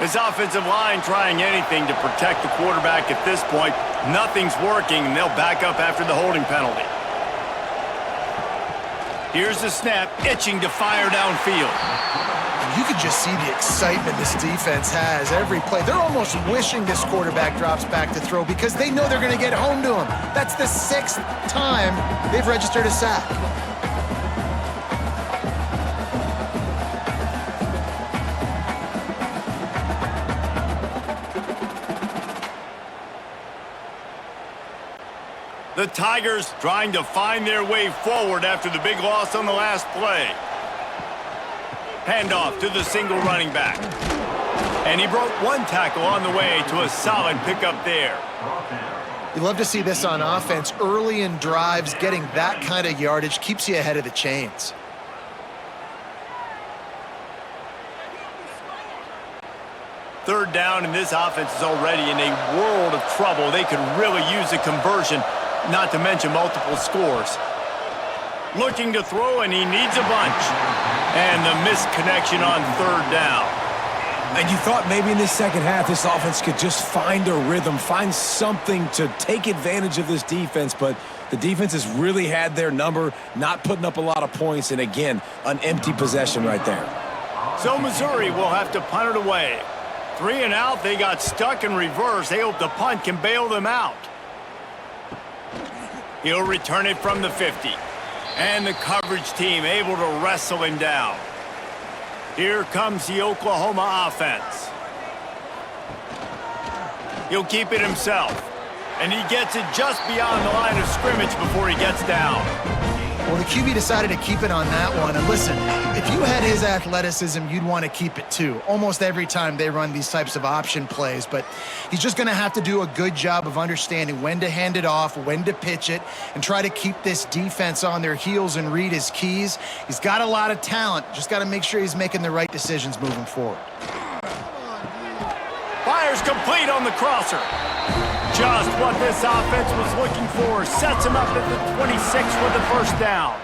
His offensive line trying anything to protect the quarterback at this point. Nothing's working, and they'll back up after the holding penalty. Here's the snap, itching to fire downfield. You can just see the excitement this defense has every play. They're almost wishing this quarterback drops back to throw because they know they're going to get home to him. That's the 6th time they've registered a sack. The Tigers trying to find their way forward after the big loss on the last play. Handoff to the single running back. And he broke one tackle on the way to a solid pickup there. You love to see this on offense. Early in drives, getting that kind of yardage keeps you ahead of the chains. Third down, and this offense is already in a world of trouble. They could really use a conversion, not to mention multiple scores. Looking to throw, and he needs a bunch. And the missed connection on third down. And you thought maybe in this second half this offense could just find a rhythm, find something to take advantage of this defense, but the defense has really had their number, not putting up a lot of points, and again, an empty possession right there. So Missouri will have to punt it away. 3 and out, they got stuck in reverse. They hope the punt can bail them out. He'll return it from the 50. And the coverage team able to wrestle him down. Here comes the Oklahoma offense. He'll keep it himself. And he gets it just beyond the line of scrimmage before he gets down. Well, the QB decided to keep it on that one. And listen, if you had his athleticism, you'd want to keep it too. Almost every time they run these types of option plays. But he's just going to have to do a good job of understanding when to hand it off, when to pitch it, and try to keep this defense on their heels and read his keys. He's got a lot of talent. Just got to make sure he's making the right decisions moving forward. Fires complete on the crosser. Just what this offense was looking for. Sets him up at the 26 for the first down.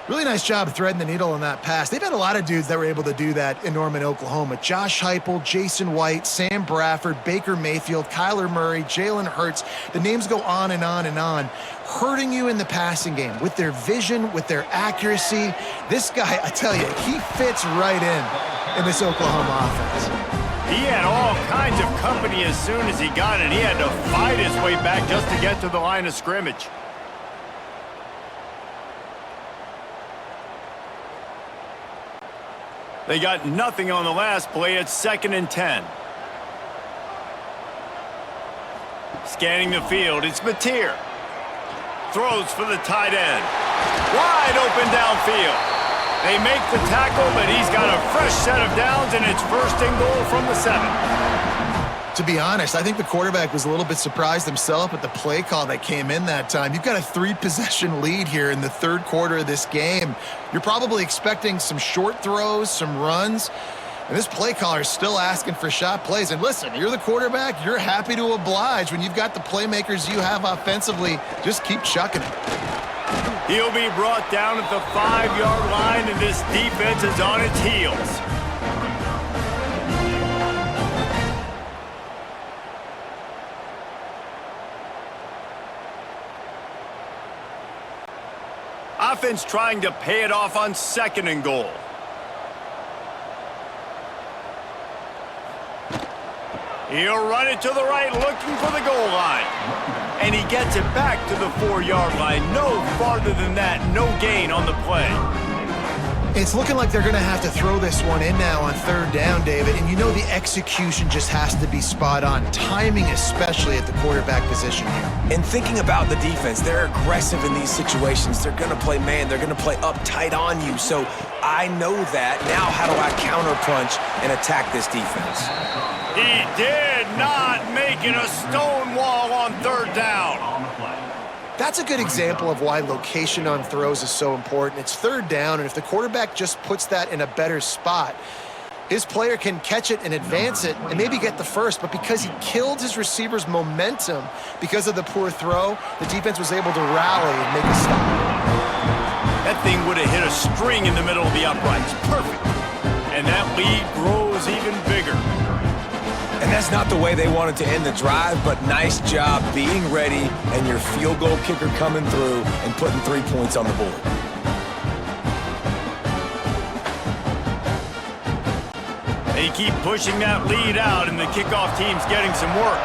Really nice job threading the needle on that pass. They've had a lot of dudes that were able to do that in Norman, Oklahoma. Josh Heupel, Jason White, Sam Bradford, Baker Mayfield, Kyler Murray, Jalen Hurts. The names go on and on and on, hurting you in the passing game with their vision, with their accuracy. This guy, I tell you, he fits right in this Oklahoma offense. He had all kinds of company as soon as he got it. He had to fight his way back just to get to the line of scrimmage. They got nothing on the last play. It's 2nd and 10. Scanning the field, it's Mateer. Throws for the tight end. Wide open downfield. They make the tackle, but he's got a fresh set of downs, and it's 1st and goal from the 7. To be honest, I think the quarterback was a little bit surprised himself at the play call that came in that time. You've got a 3-possession lead here in the 3rd quarter of this game. You're probably expecting some short throws, some runs, and this play caller is still asking for shot plays. And listen, you're the quarterback. You're happy to oblige. When you've got the playmakers you have offensively, just keep chucking it. He'll be brought down at the 5-yard line, and this defense is on its heels. Offense trying to pay it off on 2nd and goal. He'll run it to the right, looking for the goal line. And he gets it back to the 4-yard line. No farther than that, no gain on the play. It's looking like they're going to have to throw this one in now on 3rd down, David. And you know the execution just has to be spot on. Timing especially at the quarterback position here. And thinking about the defense, they're aggressive in these situations. They're going to play man. They're going to play uptight on you. So I know that. Now how do I counterpunch and attack this defense? He did not make it a stone wall on 3rd down. That's a good example of why location on throws is so important. It's 3rd down, and if the quarterback just puts that in a better spot, his player can catch it and advance it and maybe get the first, but because he killed his receiver's momentum because of the poor throw, the defense was able to rally and make a stop. That thing would have hit a string in the middle of the uprights. Perfect. And that lead grows even bigger. And that's not the way they wanted to end the drive, but nice job being ready and your field goal kicker coming through and putting 3 points on the board. They keep pushing that lead out, and the kickoff team's getting some work.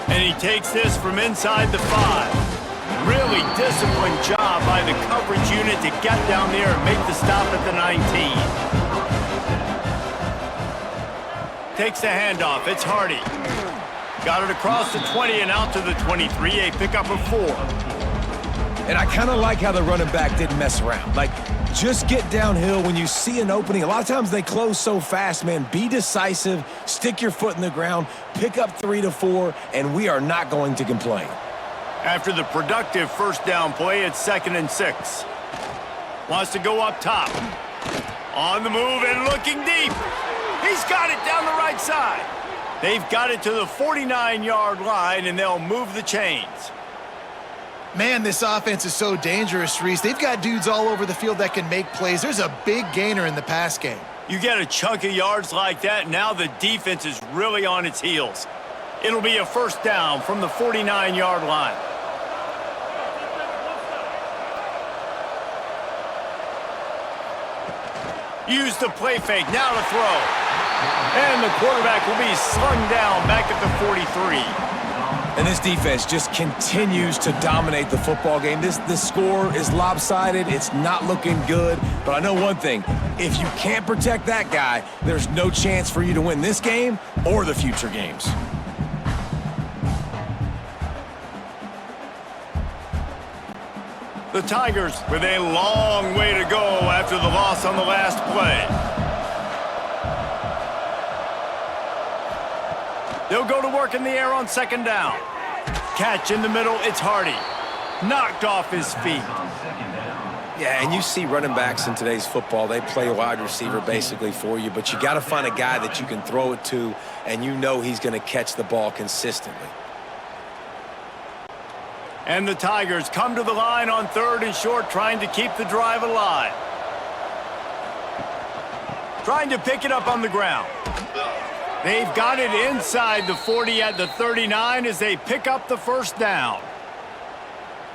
And he takes this from inside the 5. Really disciplined job by the coverage unit to get down there and make the stop at the 19. Takes the handoff. It's Hardy. Got it across the 20 and out to the 23. A pickup of 4. And I kind of like how the running back didn't mess around. Like, just get downhill when you see an opening. A lot of times they close so fast, man. Be decisive. Stick your foot in the ground. Pick up 3 to 4, and we are not going to complain. After the productive 1st down play, it's 2nd and 6. Wants to go up top. On the move and looking deep. He's got it down the right side. They've got it to the 49-yard line, and they'll move the chains. Man, this offense is so dangerous, Reese. They've got dudes all over the field that can make plays. There's a big gainer in the pass game. You get a chunk of yards like that, now the defense is really on its heels. It'll be a 1st down from the 49-yard line. Use the play fake, now to throw. And the quarterback will be slung down back at the 43. And this defense just continues to dominate the football game. This score is lopsided. It's not looking good. But I know one thing. If you can't protect that guy, there's no chance for you to win this game or the future games. The Tigers with a long way to go after the loss on the last play. They'll go to work in the air on 2nd down. Catch in the middle, it's Hardy. Knocked off his feet. Yeah, and you see running backs in today's football, they play wide receiver basically for you, but you got to find a guy that you can throw it to, and you know he's going to catch the ball consistently. And the Tigers come to the line on 3rd and short, trying to keep the drive alive. Trying to pick it up on the ground. They've got it inside the 40 at the 39 as they pick up the first down.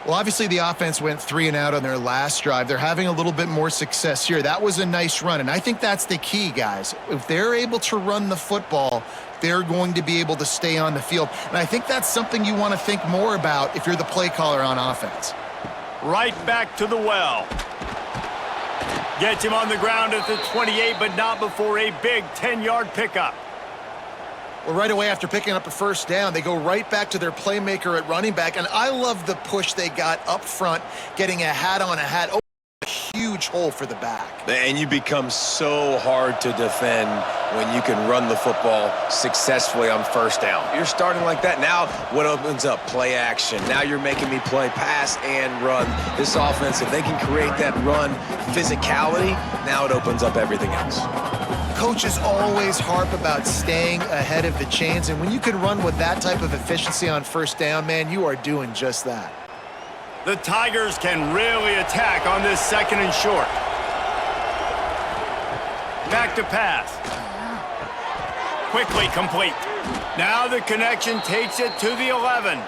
Well, obviously the offense went 3 and out on their last drive. They're having a little bit more success here. That was a nice run, and I think that's the key, guys. If they're able to run the football, they're going to be able to stay on the field. And I think that's something you want to think more about if you're the play caller on offense. Right back to the well. Gets him on the ground at the 28, but not before a big 10-yard pickup. Well, right away after picking up a first down, they go right back to their playmaker at running back. And I love the push they got up front, getting a hat on a hat. Oh, a huge hole for the back. And you become so hard to defend when you can run the football successfully on first down. You're starting like that. Now what opens up? Play action. Now you're making me play pass and run. This offense, if they can create that run physicality, now it opens up everything else. Coaches always harp about staying ahead of the chains, and when you can run with that type of efficiency on first down, man, you are doing just that. The Tigers can really attack on this 2nd and short. Back to pass. Quickly complete. Now the connection takes it to the 11.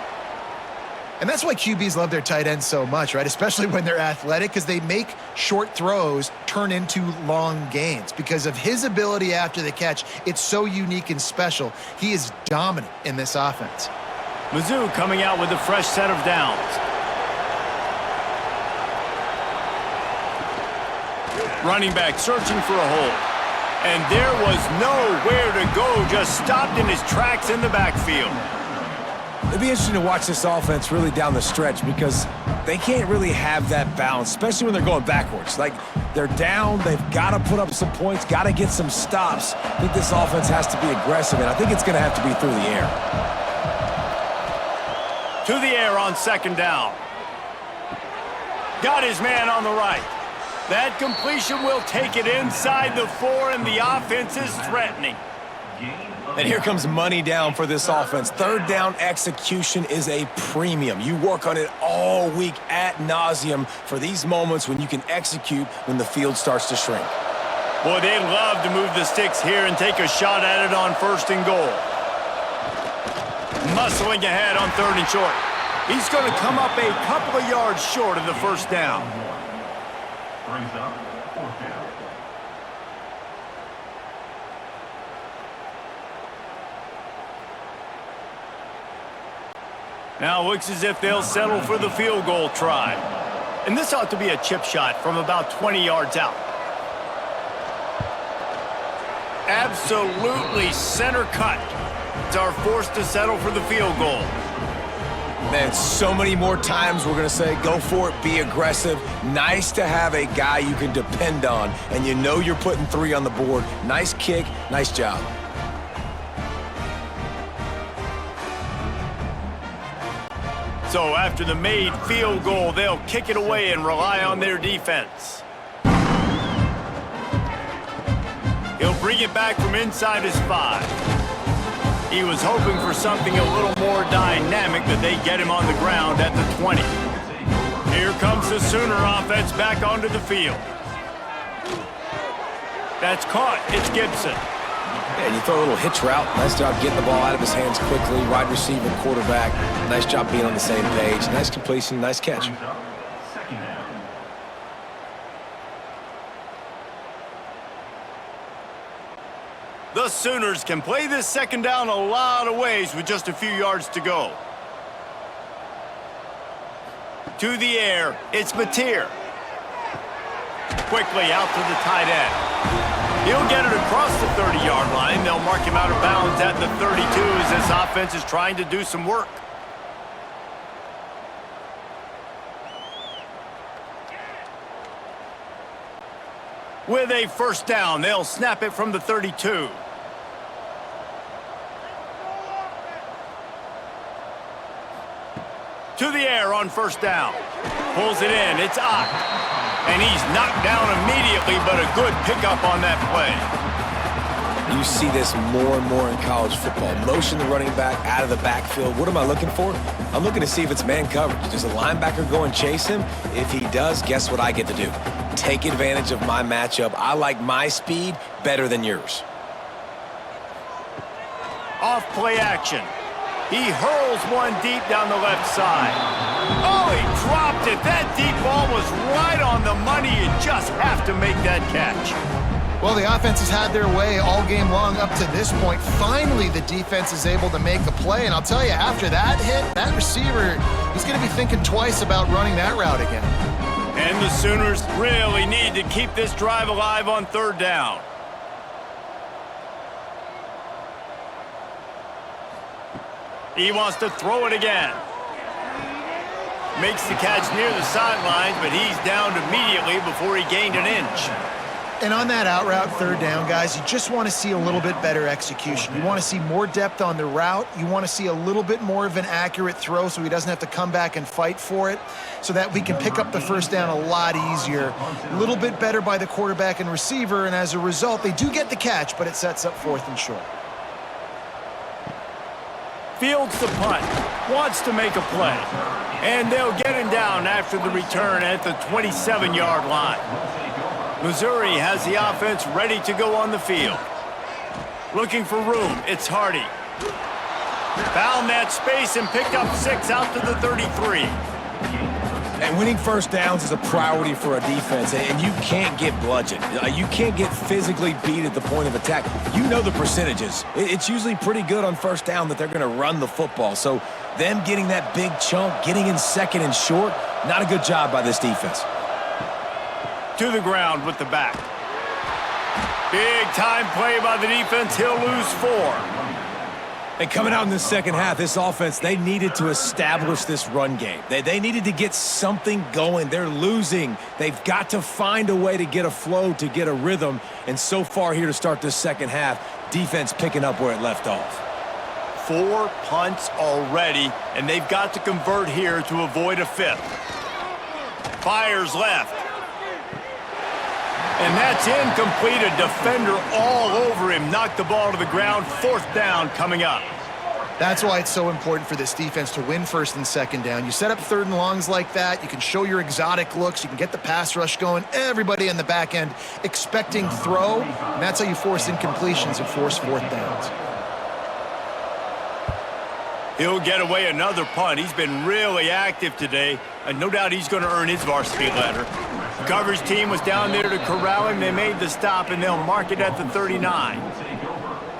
And that's why QBs love their tight ends so much, right? Especially when they're athletic, because they make short throws turn into long gains. Because of his ability after the catch, it's so unique and special. He is dominant in this offense. Mizzou coming out with a fresh set of downs. Running back searching for a hole. And there was nowhere to go, just stopped in his tracks in the backfield. It'd be interesting to watch this offense really down the stretch because they can't really have that balance, especially when they're going backwards. Like, they're down, they've got to put up some points, got to get some stops. I think this offense has to be aggressive, and I think it's going to have to be through the air. To the air on 2nd down. Got his man on the right. That completion will take it inside the 4, and the offense is threatening. And here comes money down for this offense. 3rd down execution is a premium. You work on it all week ad nauseum for these moments when you can execute when the field starts to shrink. Boy, they love to move the sticks here and take a shot at it on 1st and goal. Muscling ahead on 3rd and short. He's going to come up a couple of yards short of the first down. Brings up 4th down. Now looks as if they'll settle for the field goal try. And this ought to be a chip shot from about 20 yards out. Absolutely center cut. Are forced to settle for the field goal. Man, so many more times we're going to say, go for it, be aggressive. Nice to have a guy you can depend on, and you know you're putting 3 on the board. Nice kick, nice job. So after the made field goal, they'll kick it away and rely on their defense. He'll bring it back from inside his 5. He was hoping for something a little more dynamic, but they get him on the ground at the 20. Here comes the Sooner offense back onto the field. That's caught. It's Gibson. And you throw a little hitch route. Nice job getting the ball out of his hands quickly. Wide receiver, quarterback. Nice job being on the same page. Nice completion, nice catch. The Sooners can play this 2nd down a lot of ways with just a few yards to go. To the air, it's Mateer. Quickly out to the tight end. He'll get it across the 30-yard line. They'll mark him out of bounds at the 32 as this offense is trying to do some work. With a first down, they'll snap it from the 32. To the air on first down. Pulls it in. It's Ott. And he's knocked down immediately, but a good pickup on that play. You see this more and more in college football. Motion the running back out of the backfield. What am I looking for? I'm looking to see if it's man coverage. Does a linebacker go and chase him? If he does, guess what I get to do? Take advantage of my matchup. I like my speed better than yours. Off play action. He hurls one deep down the left side. Oh, he dropped it. That deep ball was right on the money. You just have to make that catch. Well, the offense has had their way all game long up to this point. Finally, the defense is able to make a play. And I'll tell you, after that hit, that receiver, he's going to be thinking twice about running that route again. And the Sooners really need to keep this drive alive on third down. He wants to throw it again. Makes the catch near the sidelines, but he's downed immediately before he gained an inch. And on that out route, third down, guys, you just want to see a little bit better execution. You want to see more depth on the route. You want to see a little bit more of an accurate throw so he doesn't have to come back and fight for it, so that we can pick up the first down a lot easier. A little bit better by the quarterback and receiver, and as a result, they do get the catch, but it sets up 4th and short. Fields the punt, wants to make a play, and they'll get him down after the return at the 27-yard line. Missouri has the offense ready to go on the field. Looking for room, it's Hardy. Found that space and picked up 6 out to the 33. And winning first downs is a priority for a defense, and you can't get bludgeoned. You can't get physically beat at the point of attack. You know the percentages. It's usually pretty good on first down that they're going to run the football. So them getting that big chunk, getting in 2nd and short, not a good job by this defense. To the ground with the back. Big time play by the defense. He'll lose 4. And coming out in the second half, this offense, they needed to establish this run game. They needed to get something going. They're losing. They've got to find a way to get a flow, to get a rhythm. And so far here to start this second half, defense picking up where it left off. 4 punts already, and they've got to convert here to avoid a 5th. Fires left. And that's incomplete. A defender all over him. Knocked the ball to the ground. 4th down coming up. That's why it's so important for this defense to win 1st and 2nd down. You set up 3rd and longs like that. You can show your exotic looks. You can get the pass rush going. Everybody in the back end expecting throw. And that's how you force incompletions and force 4th downs. He'll get away another punt. He's been really active today. And no doubt he's going to earn his varsity letter. The coverage team was down there to corral him. They made the stop, and they'll mark it at the 39.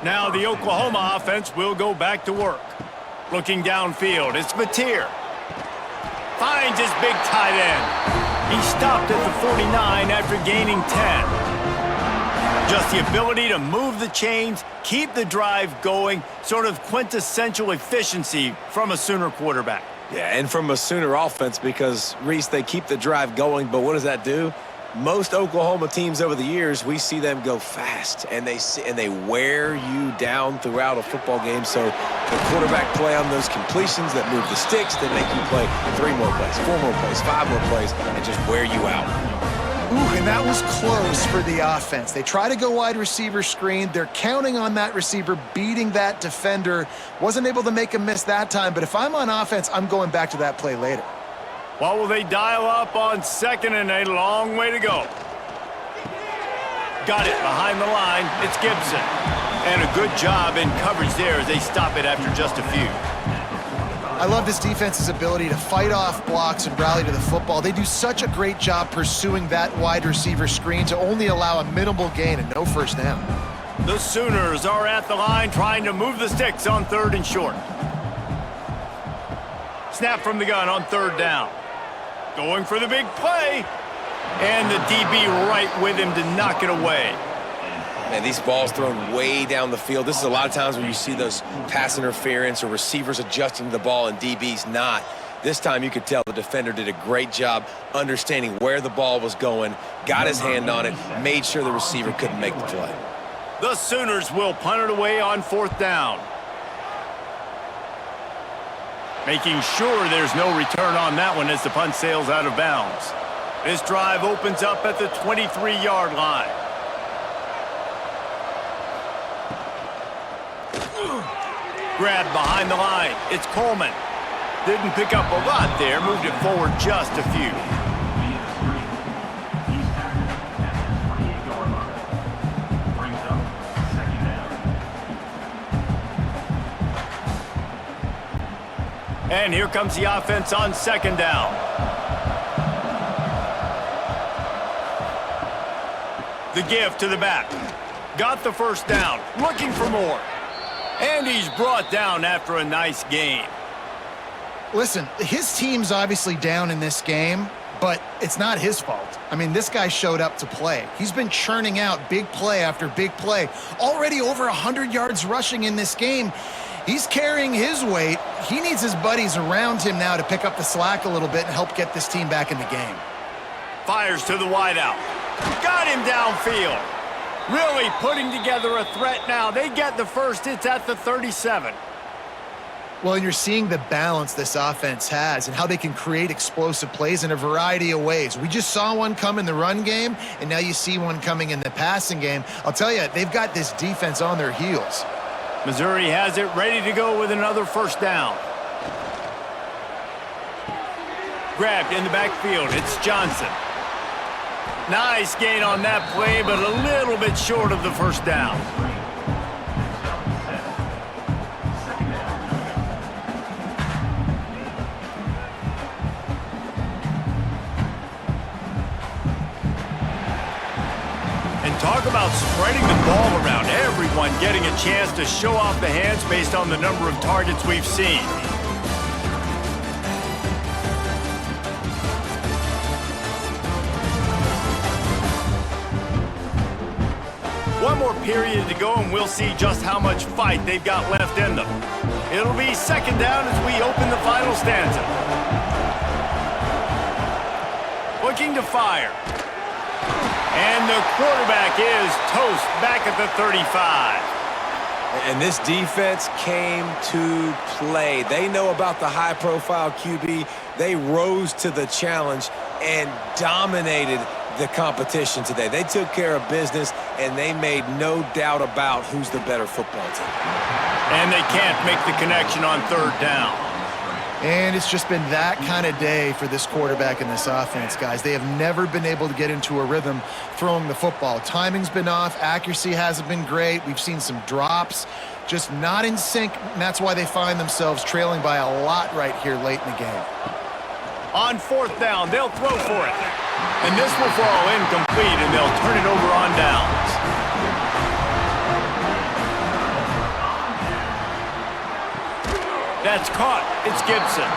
Now the Oklahoma offense will go back to work. Looking downfield, it's Mateer. Finds his big tight end. He stopped at the 49 after gaining 10. Just the ability to move the chains, keep the drive going, sort of quintessential efficiency from a Sooner quarterback. Yeah, and from a Sooner offense, because, Reese, they keep the drive going, but what does that do? Most Oklahoma teams over the years, we see them go fast, and they wear you down throughout a football game. So the quarterback play on those completions that move the sticks, that make you play 3 more plays, 4 more plays, 5 more plays, and just wear you out. Ooh, and that was close for the offense. They try to go wide receiver screen. They're counting on that receiver beating that defender. Wasn't able to make a miss that time, but if I'm on offense, I'm going back to that play later. What will they dial up on 2nd and a long way to go? Got it behind the line. It's Gibson. And a good job in coverage there as they stop it after just a few. I love this defense's ability to fight off blocks and rally to the football. They do such a great job pursuing that wide receiver screen to only allow a minimal gain and no 1st down. The Sooners are at the line trying to move the sticks on 3rd and short. Snap from the gun on 3rd down. Going for the big play. And the DB right with him to knock it away. Man, these balls thrown way down the field. This is a lot of times when you see those pass interference or receivers adjusting the ball and DBs not. This time you could tell the defender did a great job understanding where the ball was going, got his hand on it, made sure the receiver couldn't make the play. The Sooners will punt it away on 4th down. Making sure there's no return on that one as the punt sails out of bounds. This drive opens up at the 23-yard line. Grab behind the line. It's Coleman. Didn't pick up a lot there. Moved it forward just a few. He's tackled at the 28-yard line. Brings up second down. And here comes the offense on second down. The give to the back. Got the first down. Looking for more. And he's brought down after a nice gain. Listen, his team's obviously down in this game, but it's not his fault. I mean, this guy showed up to play. He's been churning out big play after big play. Already over 100 yards rushing in this game. He's carrying his weight. He needs his buddies around him now to pick up the slack a little bit and help get this team back in the game. Fires to the wideout. Got him downfield. Really putting together a threat now. They get the first. It's at the 37. Well, and you're seeing the balance this offense has and how they can create explosive plays in a variety of ways. We just saw one come in the run game, and now you see one coming in the passing game. I'll tell you, they've got this defense on their heels. Missouri has it ready to go with another first down. Grabbed in the backfield. It's Johnson. Nice gain on that play, but a little bit short of the first down. And talk about spreading the ball around. Everyone getting a chance to show off the hands based on the number of targets we've seen. One more period to go, and we'll see just how much fight they've got left in them. It'll be second down as we open the final stanza. Looking to fire. And the quarterback is toast back at the 35. And this defense came to play. They know about the high-profile QB. They rose to the challenge and dominated the competition today. They took care of business, and they made no doubt about who's the better football team. And they can't make the connection on third down. And it's just been that kind of day for this quarterback and this offense, guys. They have never been able to get into a rhythm throwing the football. Timing's been off. Accuracy hasn't been great. We've seen some drops, just not in sync, and that's why they find themselves trailing by a lot right here late in the game. On fourth down, they'll throw for it. And this will fall incomplete, and they'll turn it over on downs. That's caught. It's Gibson.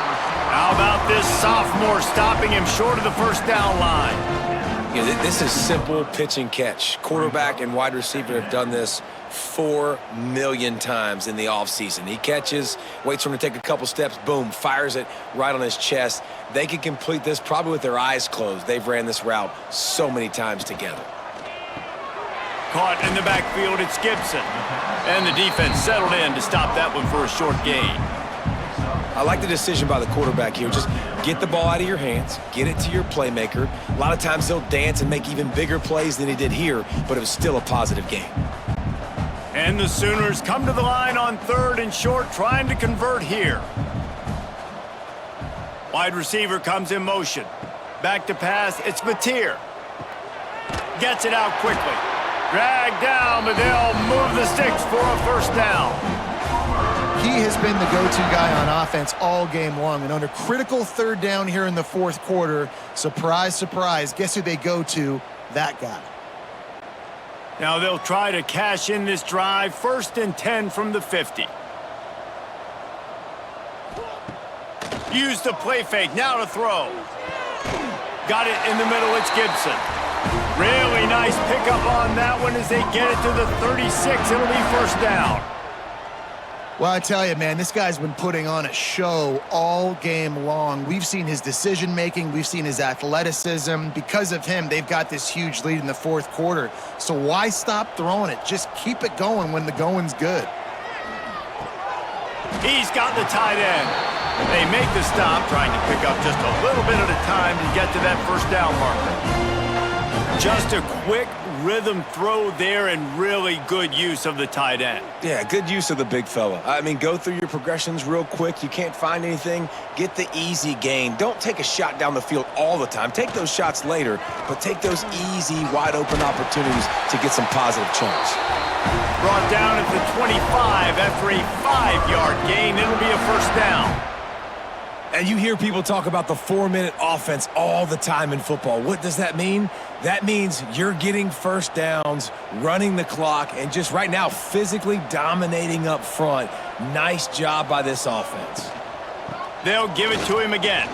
How about this sophomore stopping him short of the first down line? You know, this is simple pitch and catch. Quarterback and wide receiver have done this 4 million times in the offseason. He catches, waits for him to take a couple steps, boom, fires it right on his chest. They can complete this probably with their eyes closed. They've ran this route so many times together. Caught in the backfield, it's Gibson. And the defense settled in to stop that one for a short gain. I like the decision by the quarterback here. Just get the ball out of your hands, get it to your playmaker. A lot of times he'll dance and make even bigger plays than he did here, but it was still a positive game. And the Sooners come to the line on third and short, trying to convert here. Wide receiver comes in motion. Back to pass, it's Mateer. Gets it out quickly. Dragged down, but they'll move the sticks for a first down. He has been the go-to guy on offense all game long, and under critical third down here in the fourth quarter, surprise, surprise, guess who they go to? That guy. Now they'll try to cash in this drive, 1st and 10 from the 50. Use the play fake, now to throw. Got it in the middle, it's Gibson. Really nice pickup on that one as they get it to the 36. It'll be first down. Well, I tell you, man, this guy's been putting on a show all game long. We've seen his decision-making. We've seen his athleticism. Because of him, they've got this huge lead in the fourth quarter. So why stop throwing it? Just keep it going when the going's good. He's got the tight end. They make the stop, trying to pick up just a little bit at a time to get to that first down marker. Just a quick, rhythm throw there and really good use of the tight end. Yeah, good use of the big fella. I mean, go through your progressions real quick. You can't find anything, get the easy gain. Don't take a shot down the field all the time. Take those shots later, but take those easy, wide-open opportunities to get some positive chunks. Brought down at the 25 after a 5-yard gain. It'll be a first down. And you hear people talk about the 4-minute offense all the time in football. What does that mean? That means you're getting first downs, running the clock, and just right now physically dominating up front. Nice job by this offense. They'll give it to him again.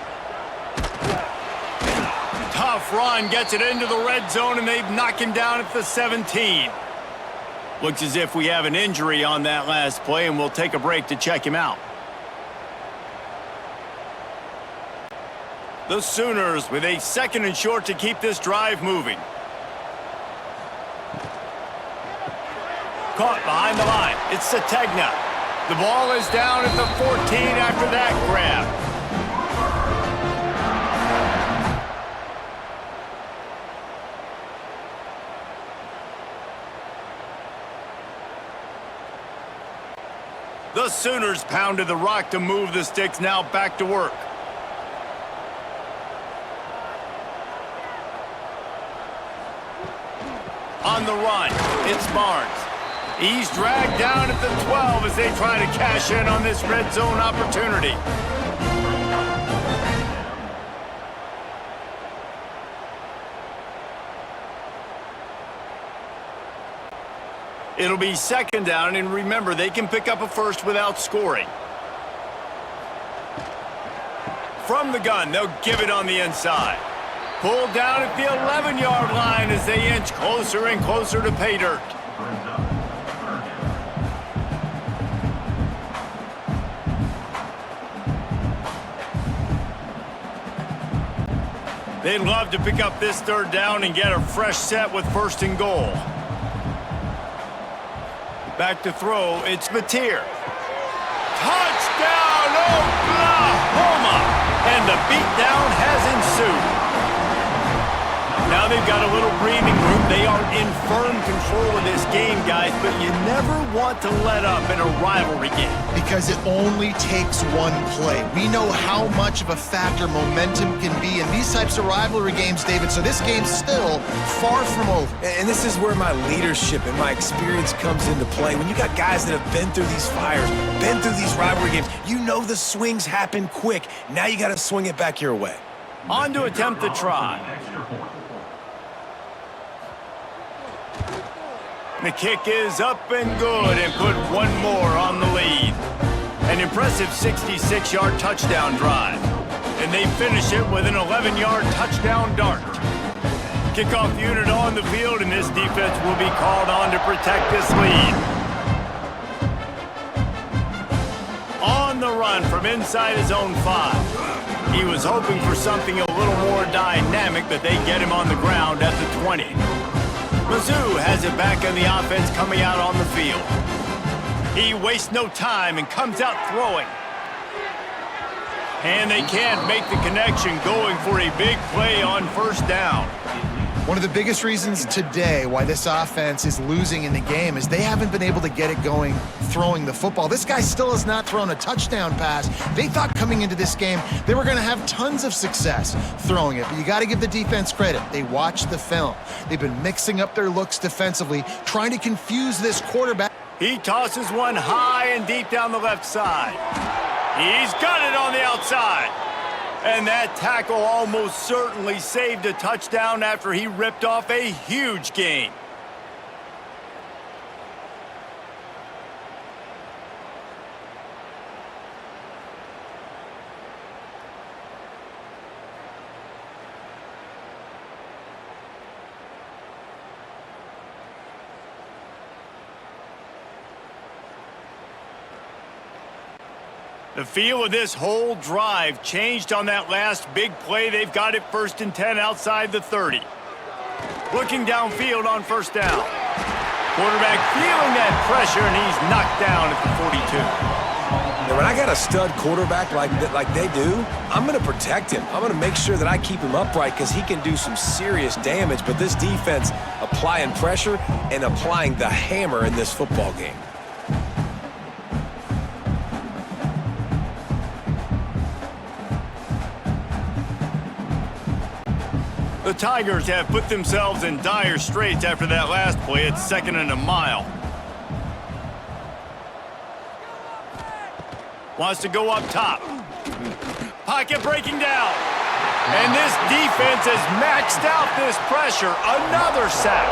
Tough run, gets it into the red zone, and they knock him down at the 17. Looks as if we have an injury on that last play, and we'll take a break to check him out. The Sooners with a 2nd and short to keep this drive moving. Caught behind the line. It's Sategna. The ball is down at the 14 after that grab. The Sooners pounded the rock to move the sticks, now back to work. On the run, it's Barnes. He's dragged down at the 12 as they try to cash in on this red zone opportunity. It'll be 2nd down, and remember, they can pick up a first without scoring. From the gun, they'll give it on the inside. Pulled down at the 11-yard line as they inch closer and closer to pay dirt. They'd love to pick up this 3rd down and get a fresh set with 1st and goal. Back to throw, it's Mateer. Touchdown, Oklahoma! And the beatdown has ensued. Now they've got a little breathing room. They are in firm control of this game, guys, but you never want to let up in a rivalry game. Because it only takes one play. We know how much of a factor momentum can be in these types of rivalry games, David, so this game's still far from over. And this is where my leadership and my experience comes into play. When you got guys that have been through these fires, been through these rivalry games, you know the swings happen quick. Now you got to swing it back your way. On to attempt the try. The kick is up and good, and put one more on the lead. An impressive 66-yard touchdown drive. And they finish it with an 11-yard touchdown dart. Kickoff unit on the field, and this defense will be called on to protect this lead. On the run from inside his own 5. He was hoping for something a little more dynamic, but they get him on the ground at the 20. Mizzou has it back on the offense coming out on the field. He wastes no time and comes out throwing. And they can't make the connection, going for a big play on 1st down. One of the biggest reasons today why this offense is losing in the game is they haven't been able to get it going throwing the football. This guy still has not thrown a touchdown pass. They thought coming into this game they were going to have tons of success throwing it, but you got to give the defense credit. They watched the film. They've been mixing up their looks defensively, trying to confuse this quarterback. He tosses one high and deep down the left side. He's got it on the outside. And that tackle almost certainly saved a touchdown after he ripped off a huge gain. The feel of this whole drive changed on that last big play. They've got it 1st and 10 outside the 30. Looking downfield on 1st down. Quarterback feeling that pressure, and he's knocked down at the 42. And when I got a stud quarterback like they do, I'm going to protect him. I'm going to make sure that I keep him upright because he can do some serious damage. But this defense applying pressure and applying the hammer in this football game. The Tigers have put themselves in dire straits after that last play. It's 2nd and a mile. Wants to go up top. Pocket breaking down. And this defense has maxed out this pressure. Another sack.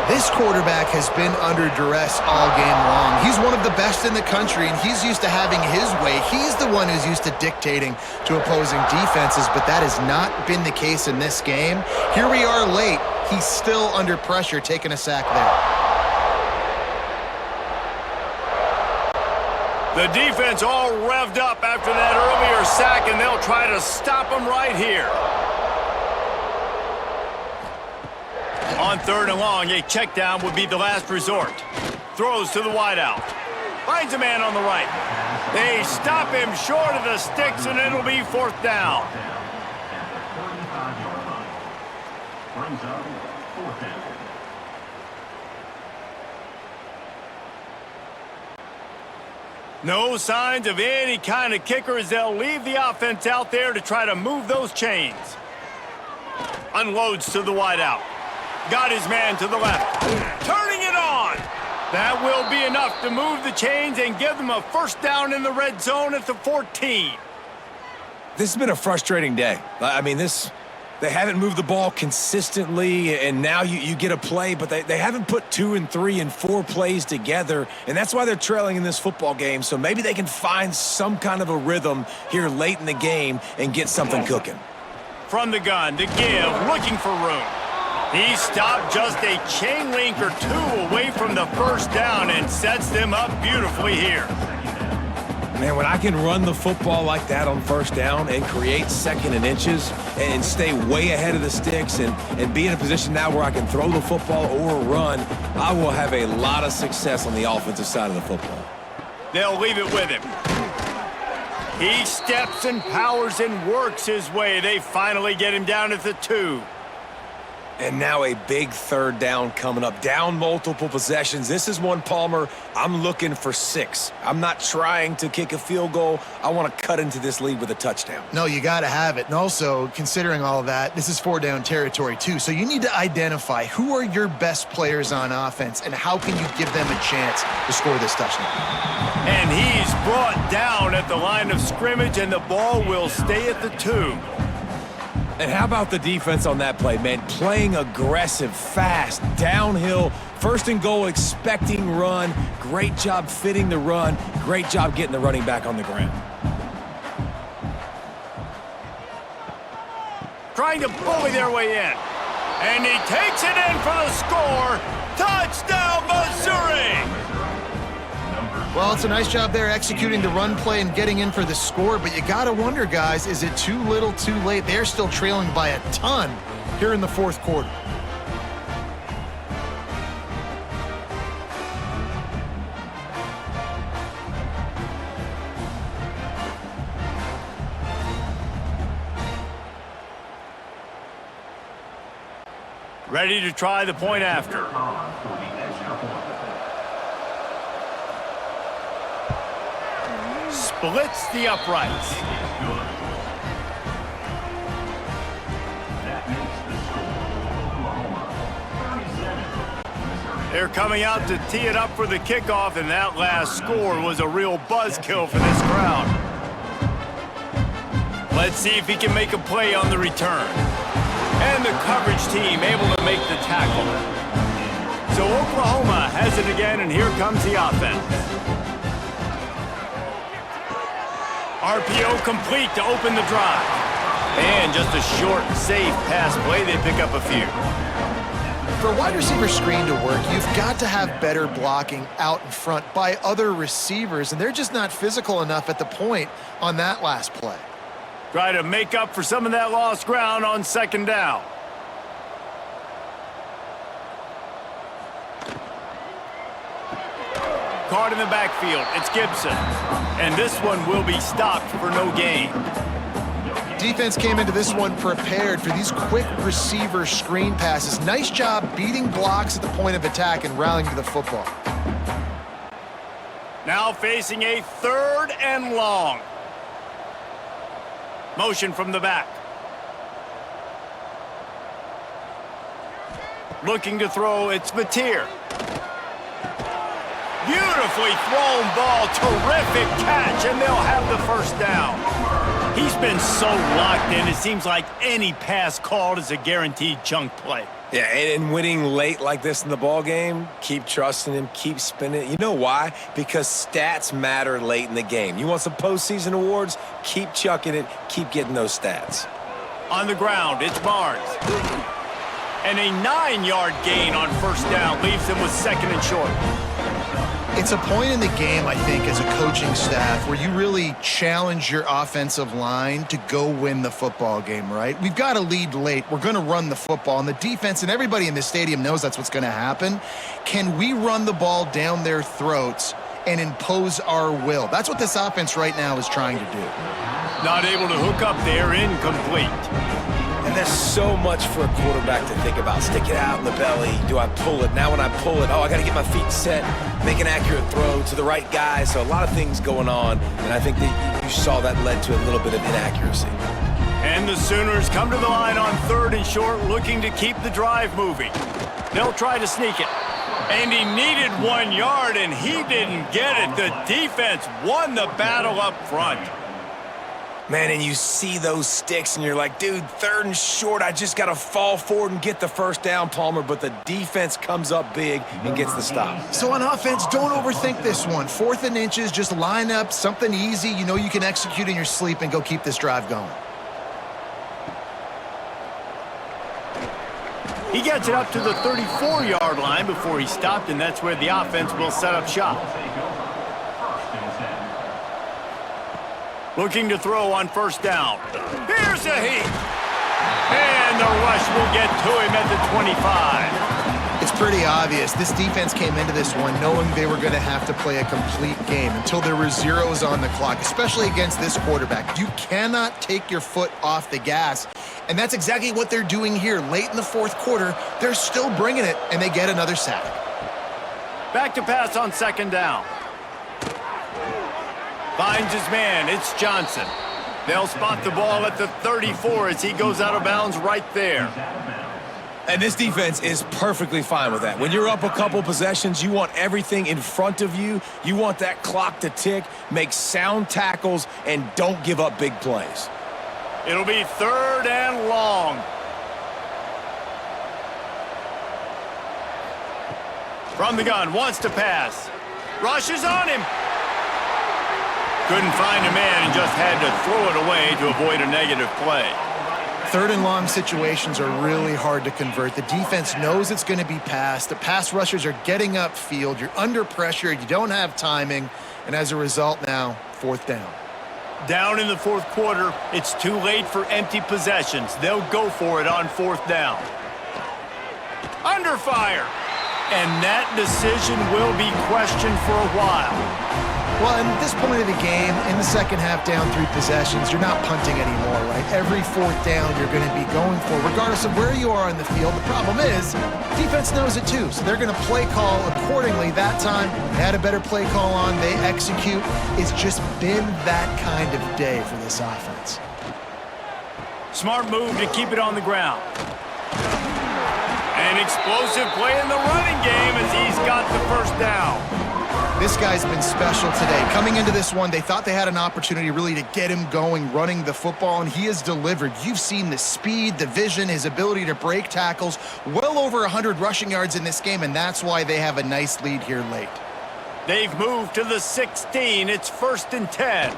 This quarterback has been under duress all game long. He's one of the best in the country, and he's used to having his way. He's the one who's used to dictating to opposing defenses, but that has not been the case in this game. Here we are late. He's still under pressure, taking a sack there. The defense all revved up after that earlier sack, and they'll try to stop him right here. On 3rd and long, a check down would be the last resort. Throws to the wideout. Finds a man on the right. They stop him short of the sticks, and it'll be 4th down. Brings up 4th down. No signs of any kind of kickers. They'll leave the offense out there to try to move those chains. Unloads to the wideout. Got his man to the left. Turning it on. That will be enough to move the chains and give them a 1st down in the red zone at the 14. This has been a frustrating day. I mean, they haven't moved the ball consistently, and now you get a play, but they haven't put 2 and 3 and 4 plays together, and that's why they're trailing in this football game. So maybe they can find some kind of a rhythm here late in the game and get something cooking. From the gun to give, looking for room. He stopped just a chain link or 2 away from the 1st down and sets them up beautifully here. Man, when I can run the football like that on 1st down and create 2nd and inches and stay way ahead of the sticks and be in a position now where I can throw the football or run, I will have a lot of success on the offensive side of the football. They'll leave it with him. He steps and powers and works his way. They finally get him down at the 2. And now a big 3rd down coming up. Down multiple possessions. This is one, Palmer, I'm looking for 6. I'm not trying to kick a field goal. I want to cut into this lead with a touchdown. No, you got to have it. And also, considering all of that, this is 4-down territory too. So you need to identify who are your best players on offense and how can you give them a chance to score this touchdown. And he's brought down at the line of scrimmage, and the ball will stay at the 2. And how about the defense on that play, man? Playing aggressive, fast, downhill, 1st and goal, expecting run. Great job fitting the run. Great job getting the running back on the ground. Trying to bully their way in. And he takes it in for the score. Touchdown, Missouri! Well, it's a nice job there executing the run play and getting in for the score, but you got to wonder, guys, is it too little too late? They're still trailing by a ton here in the 4th quarter. Ready to try the point after. Splits the uprights. They're coming out to tee it up for the kickoff, and that last score was a real buzzkill for this crowd. Let's see if he can make a play on the return. And the coverage team able to make the tackle. So Oklahoma has it again, and here comes the offense. RPO complete to open the drive. And just a short, safe pass play. They pick up a few. For a wide receiver screen to work, you've got to have better blocking out in front by other receivers, and they're just not physical enough at the point on that last play. Try to make up for some of that lost ground on 2nd down. caught in the backfield. It's Gibson. And this one will be stopped for no gain. Defense came into this one prepared for these quick receiver screen passes. Nice job beating blocks at the point of attack and rallying to the football. Now facing a 3rd and long. Motion from the back. Looking to throw, it's Mateer. Beautifully thrown ball, terrific catch, and they'll have the first down. He's been so locked in, it seems like any pass called is a guaranteed chunk play. Yeah, and winning late like this in the ball game, keep trusting him, keep spinning it. You know why? Because stats matter late in the game. You want some postseason awards? Keep chucking it, keep getting those stats. On the ground, it's Barnes. And a 9-yard gain on first down leaves him with 2nd and short. It's a point in the game, I think, as a coaching staff where you really challenge your offensive line to go win the football game, right? We've got to lead late. We're going to run the football. And the defense and everybody in the stadium knows that's what's going to happen. Can we run the ball down their throats and impose our will? That's what this offense right now is trying to do. Not able to hook up there, incomplete. And there's so much for a quarterback to think about. Stick it out in the belly. Do I pull it? Now when I pull it, I got to get my feet set, make an accurate throw to the right guy. So a lot of things going on, and I think that you saw that led to a little bit of inaccuracy. And the Sooners come to the line on 3rd and short, looking to keep the drive moving. They'll try to sneak it. And he needed 1 yard, and he didn't get it. The defense won the battle up front. Man, and you see those sticks, and you're like, dude, 3rd and short, I just got to fall forward and get the first down, Palmer, but the defense comes up big and gets the stop. So on offense, don't overthink this one. 4th and inches, just line up something easy you know you can execute in your sleep and go keep this drive going. He gets it up to the 34-yard line before he stopped, and that's where the offense will set up shop. Looking to throw on first down. Here's a heat. And the rush will get to him at the 25. It's pretty obvious. This defense came into this one knowing they were going to have to play a complete game until there were zeros on the clock, especially against this quarterback. You cannot take your foot off the gas, and that's exactly what they're doing here. Late in the 4th quarter, they're still bringing it, and they get another sack. Back to pass on 2nd down. Finds his man. It's Johnson. They'll spot the ball at the 34 as he goes out of bounds right there. And this defense is perfectly fine with that. When you're up a couple possessions, you want everything in front of you. You want that clock to tick, make sound tackles, and don't give up big plays. It'll be 3rd and long. From the gun, wants to pass. Rushes on him. Couldn't find a man and just had to throw it away to avoid a negative play. 3rd and long situations are really hard to convert. The defense knows it's going to be passed. The pass rushers are getting upfield. You're under pressure. You don't have timing. And as a result now, 4th down. Down in the 4th quarter, it's too late for empty possessions. They'll go for it on 4th down. Under fire. And that decision will be questioned for a while. Well, and at this point of the game, in the second half, down 3 possessions, you're not punting anymore, right? Every 4th down you're going to be going for, regardless of where you are on the field. The problem is, defense knows it too, so they're going to play call accordingly. That time, they had a better play call on. They execute. It's just been that kind of day for this offense. Smart move to keep it on the ground. An explosive play in the running game as he's got the first down. This guy's been special today. Coming into this one, they thought they had an opportunity really to get him going, running the football, and he has delivered. You've seen the speed, the vision, his ability to break tackles, well over 100 rushing yards in this game, and that's why they have a nice lead here late. They've moved to the 16. It's 1st and 10.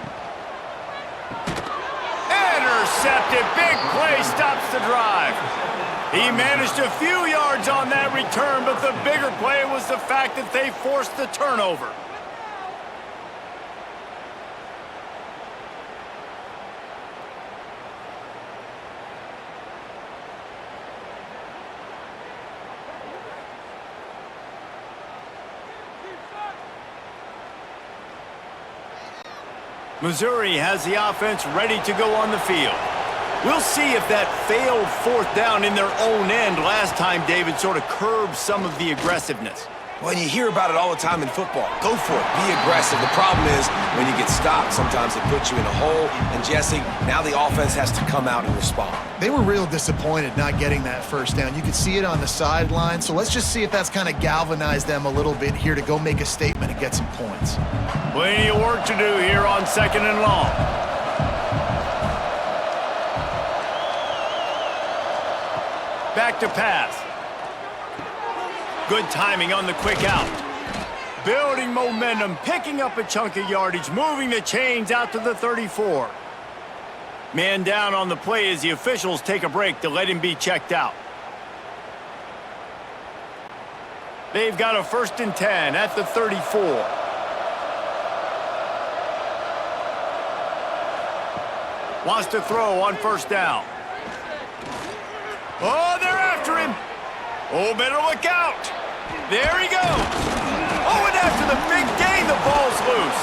Intercepted. Big play stops the drive. He managed a few yards on that return, but the bigger play was the fact that they forced the turnover. Missouri has the offense ready to go on the field. We'll see if that failed fourth down in their own end last time, David, sort of curbed some of the aggressiveness. Well, you hear about it all the time in football. Go for it. Be aggressive. The problem is when you get stopped, sometimes it puts you in a hole. And, Jesse, now the offense has to come out and respond. They were real disappointed not getting that first down. You could see it on the sideline. So let's just see if that's kind of galvanized them a little bit here to go make a statement and get some points. Plenty of work to do here on 2nd and long. Back to pass. Good timing on the quick out. Building momentum, picking up a chunk of yardage, moving the chains out to the 34. Man down on the play as the officials take a break to let him be checked out. They've got a 1st and 10 at the 34. Wants to throw on 1st down. Oh, they're after him. Oh, better look out. There he goes. Oh, and after the big gain, the ball's loose.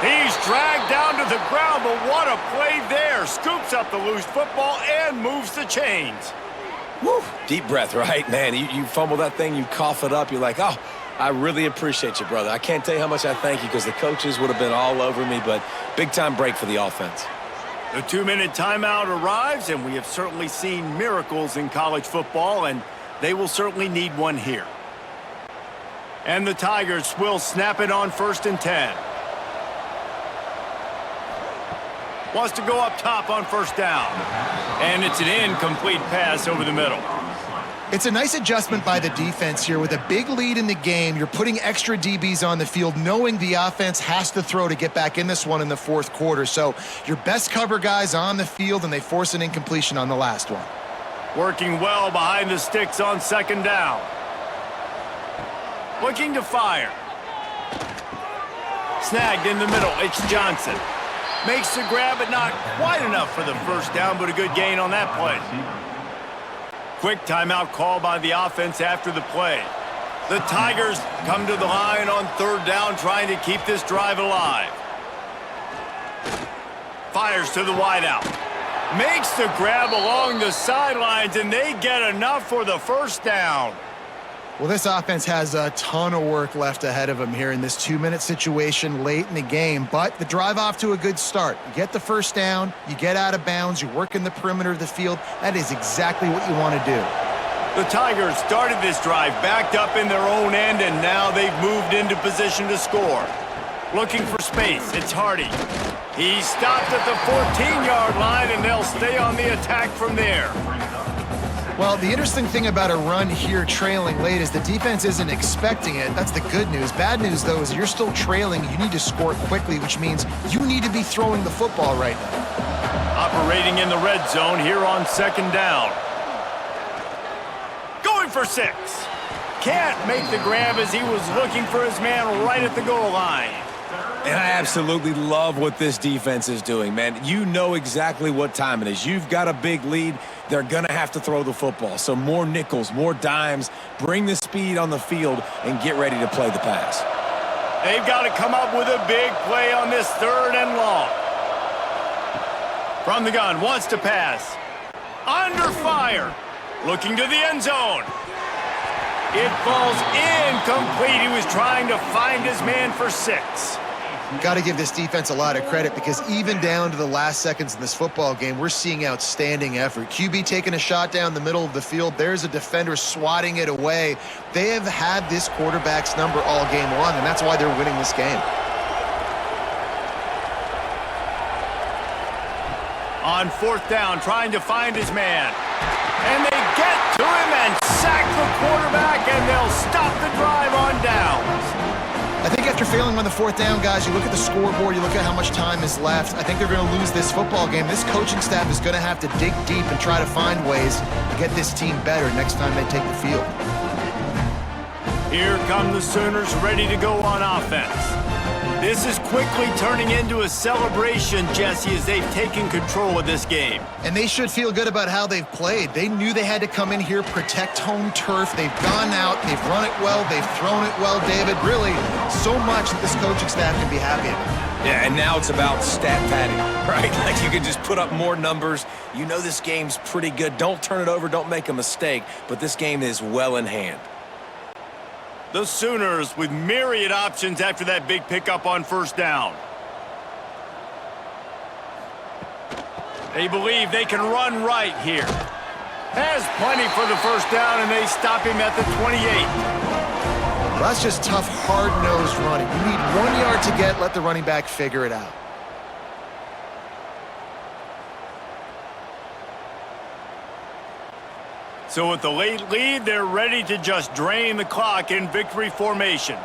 He's dragged down to the ground, but what a play there. Scoops up the loose football and moves the chains. Woo. Deep breath, right? Man, you fumble that thing, you cough it up, you're like, oh, I really appreciate you, brother. I can't tell you how much I thank you because the coaches would have been all over me, but big-time break for the offense. The 2-minute timeout arrives, and we have certainly seen miracles in college football, and they will certainly need one here. And the Tigers will snap it on 1st and 10. Wants to go up top on 1st down. And it's an incomplete pass over the middle. It's a nice adjustment by the defense here. With a big lead in the game, you're putting extra DBs on the field, knowing the offense has to throw to get back in this one in the 4th quarter. So your best cover guys on the field, and they force an incompletion on the last one. Working well behind the sticks on 2nd down. Looking to fire. Snagged in the middle. It's Johnson. Makes the grab, but not quite enough for the 1st down, but a good gain on that play. Quick timeout call by the offense after the play. The Tigers come to the line on 3rd down, trying to keep this drive alive. Fires to the wideout. Makes the grab along the sidelines, and they get enough for the 1st down. Well, this offense has a ton of work left ahead of them here in this 2-minute situation late in the game, but the drive off to a good start. You get the 1st down, you get out of bounds, you work in the perimeter of the field. That is exactly what you want to do. The Tigers started this drive backed up in their own end, and now they've moved into position to score. Looking for space, it's Hardy. He's stopped at the 14-yard line, and they'll stay on the attack from there. Well, the interesting thing about a run here trailing late is the defense isn't expecting it. That's the good news. Bad news, though, is you're still trailing. You need to score quickly, which means you need to be throwing the football right now. Operating in the red zone here on 2nd down. Going for 6. Can't make the grab as he was looking for his man right at the goal line. And I absolutely love what this defense is doing, man. You know exactly what time it is. You've got a big lead. They're going to have to throw the football. So more nickels, more dimes, bring the speed on the field, and get ready to play the pass. They've got to come up with a big play on this 3rd and long. From the gun, wants to pass. Under fire. Looking to the end zone. It falls incomplete. He was trying to find his man for 6. Got to give this defense a lot of credit because even down to the last seconds of this football game, we're seeing outstanding effort. QB taking a shot down the middle of the field. There's a defender swatting it away. They have had this quarterback's number all game long, and that's why they're winning this game. On 4th down, trying to find his man. And they get to him and sack the quarterback, and they'll stop the drive on downs. I think after failing on the 4th down, guys, you look at the scoreboard, you look at how much time is left. I think they're going to lose this football game. This coaching staff is going to have to dig deep and try to find ways to get this team better next time they take the field. Here come the Sooners ready to go on offense. This is quickly turning into a celebration, Jesse, as they've taken control of this game. And they should feel good about how they've played. They knew they had to come in here, protect home turf. They've gone out, they've run it well, they've thrown it well, David. Really, so much that this coaching staff can be happy about. Yeah, and now it's about stat padding, right? Like you can just put up more numbers. You know this game's pretty good. Don't turn it over, don't make a mistake, but this game is well in hand. The Sooners with myriad options after that big pickup on first down. They believe they can run right here. Has plenty for the first down, and they stop him at the 28. Well, that's just tough, hard-nosed running. You need 1 yard to get, let the running back figure it out. So with the late lead, they're ready to just drain the clock in victory formation.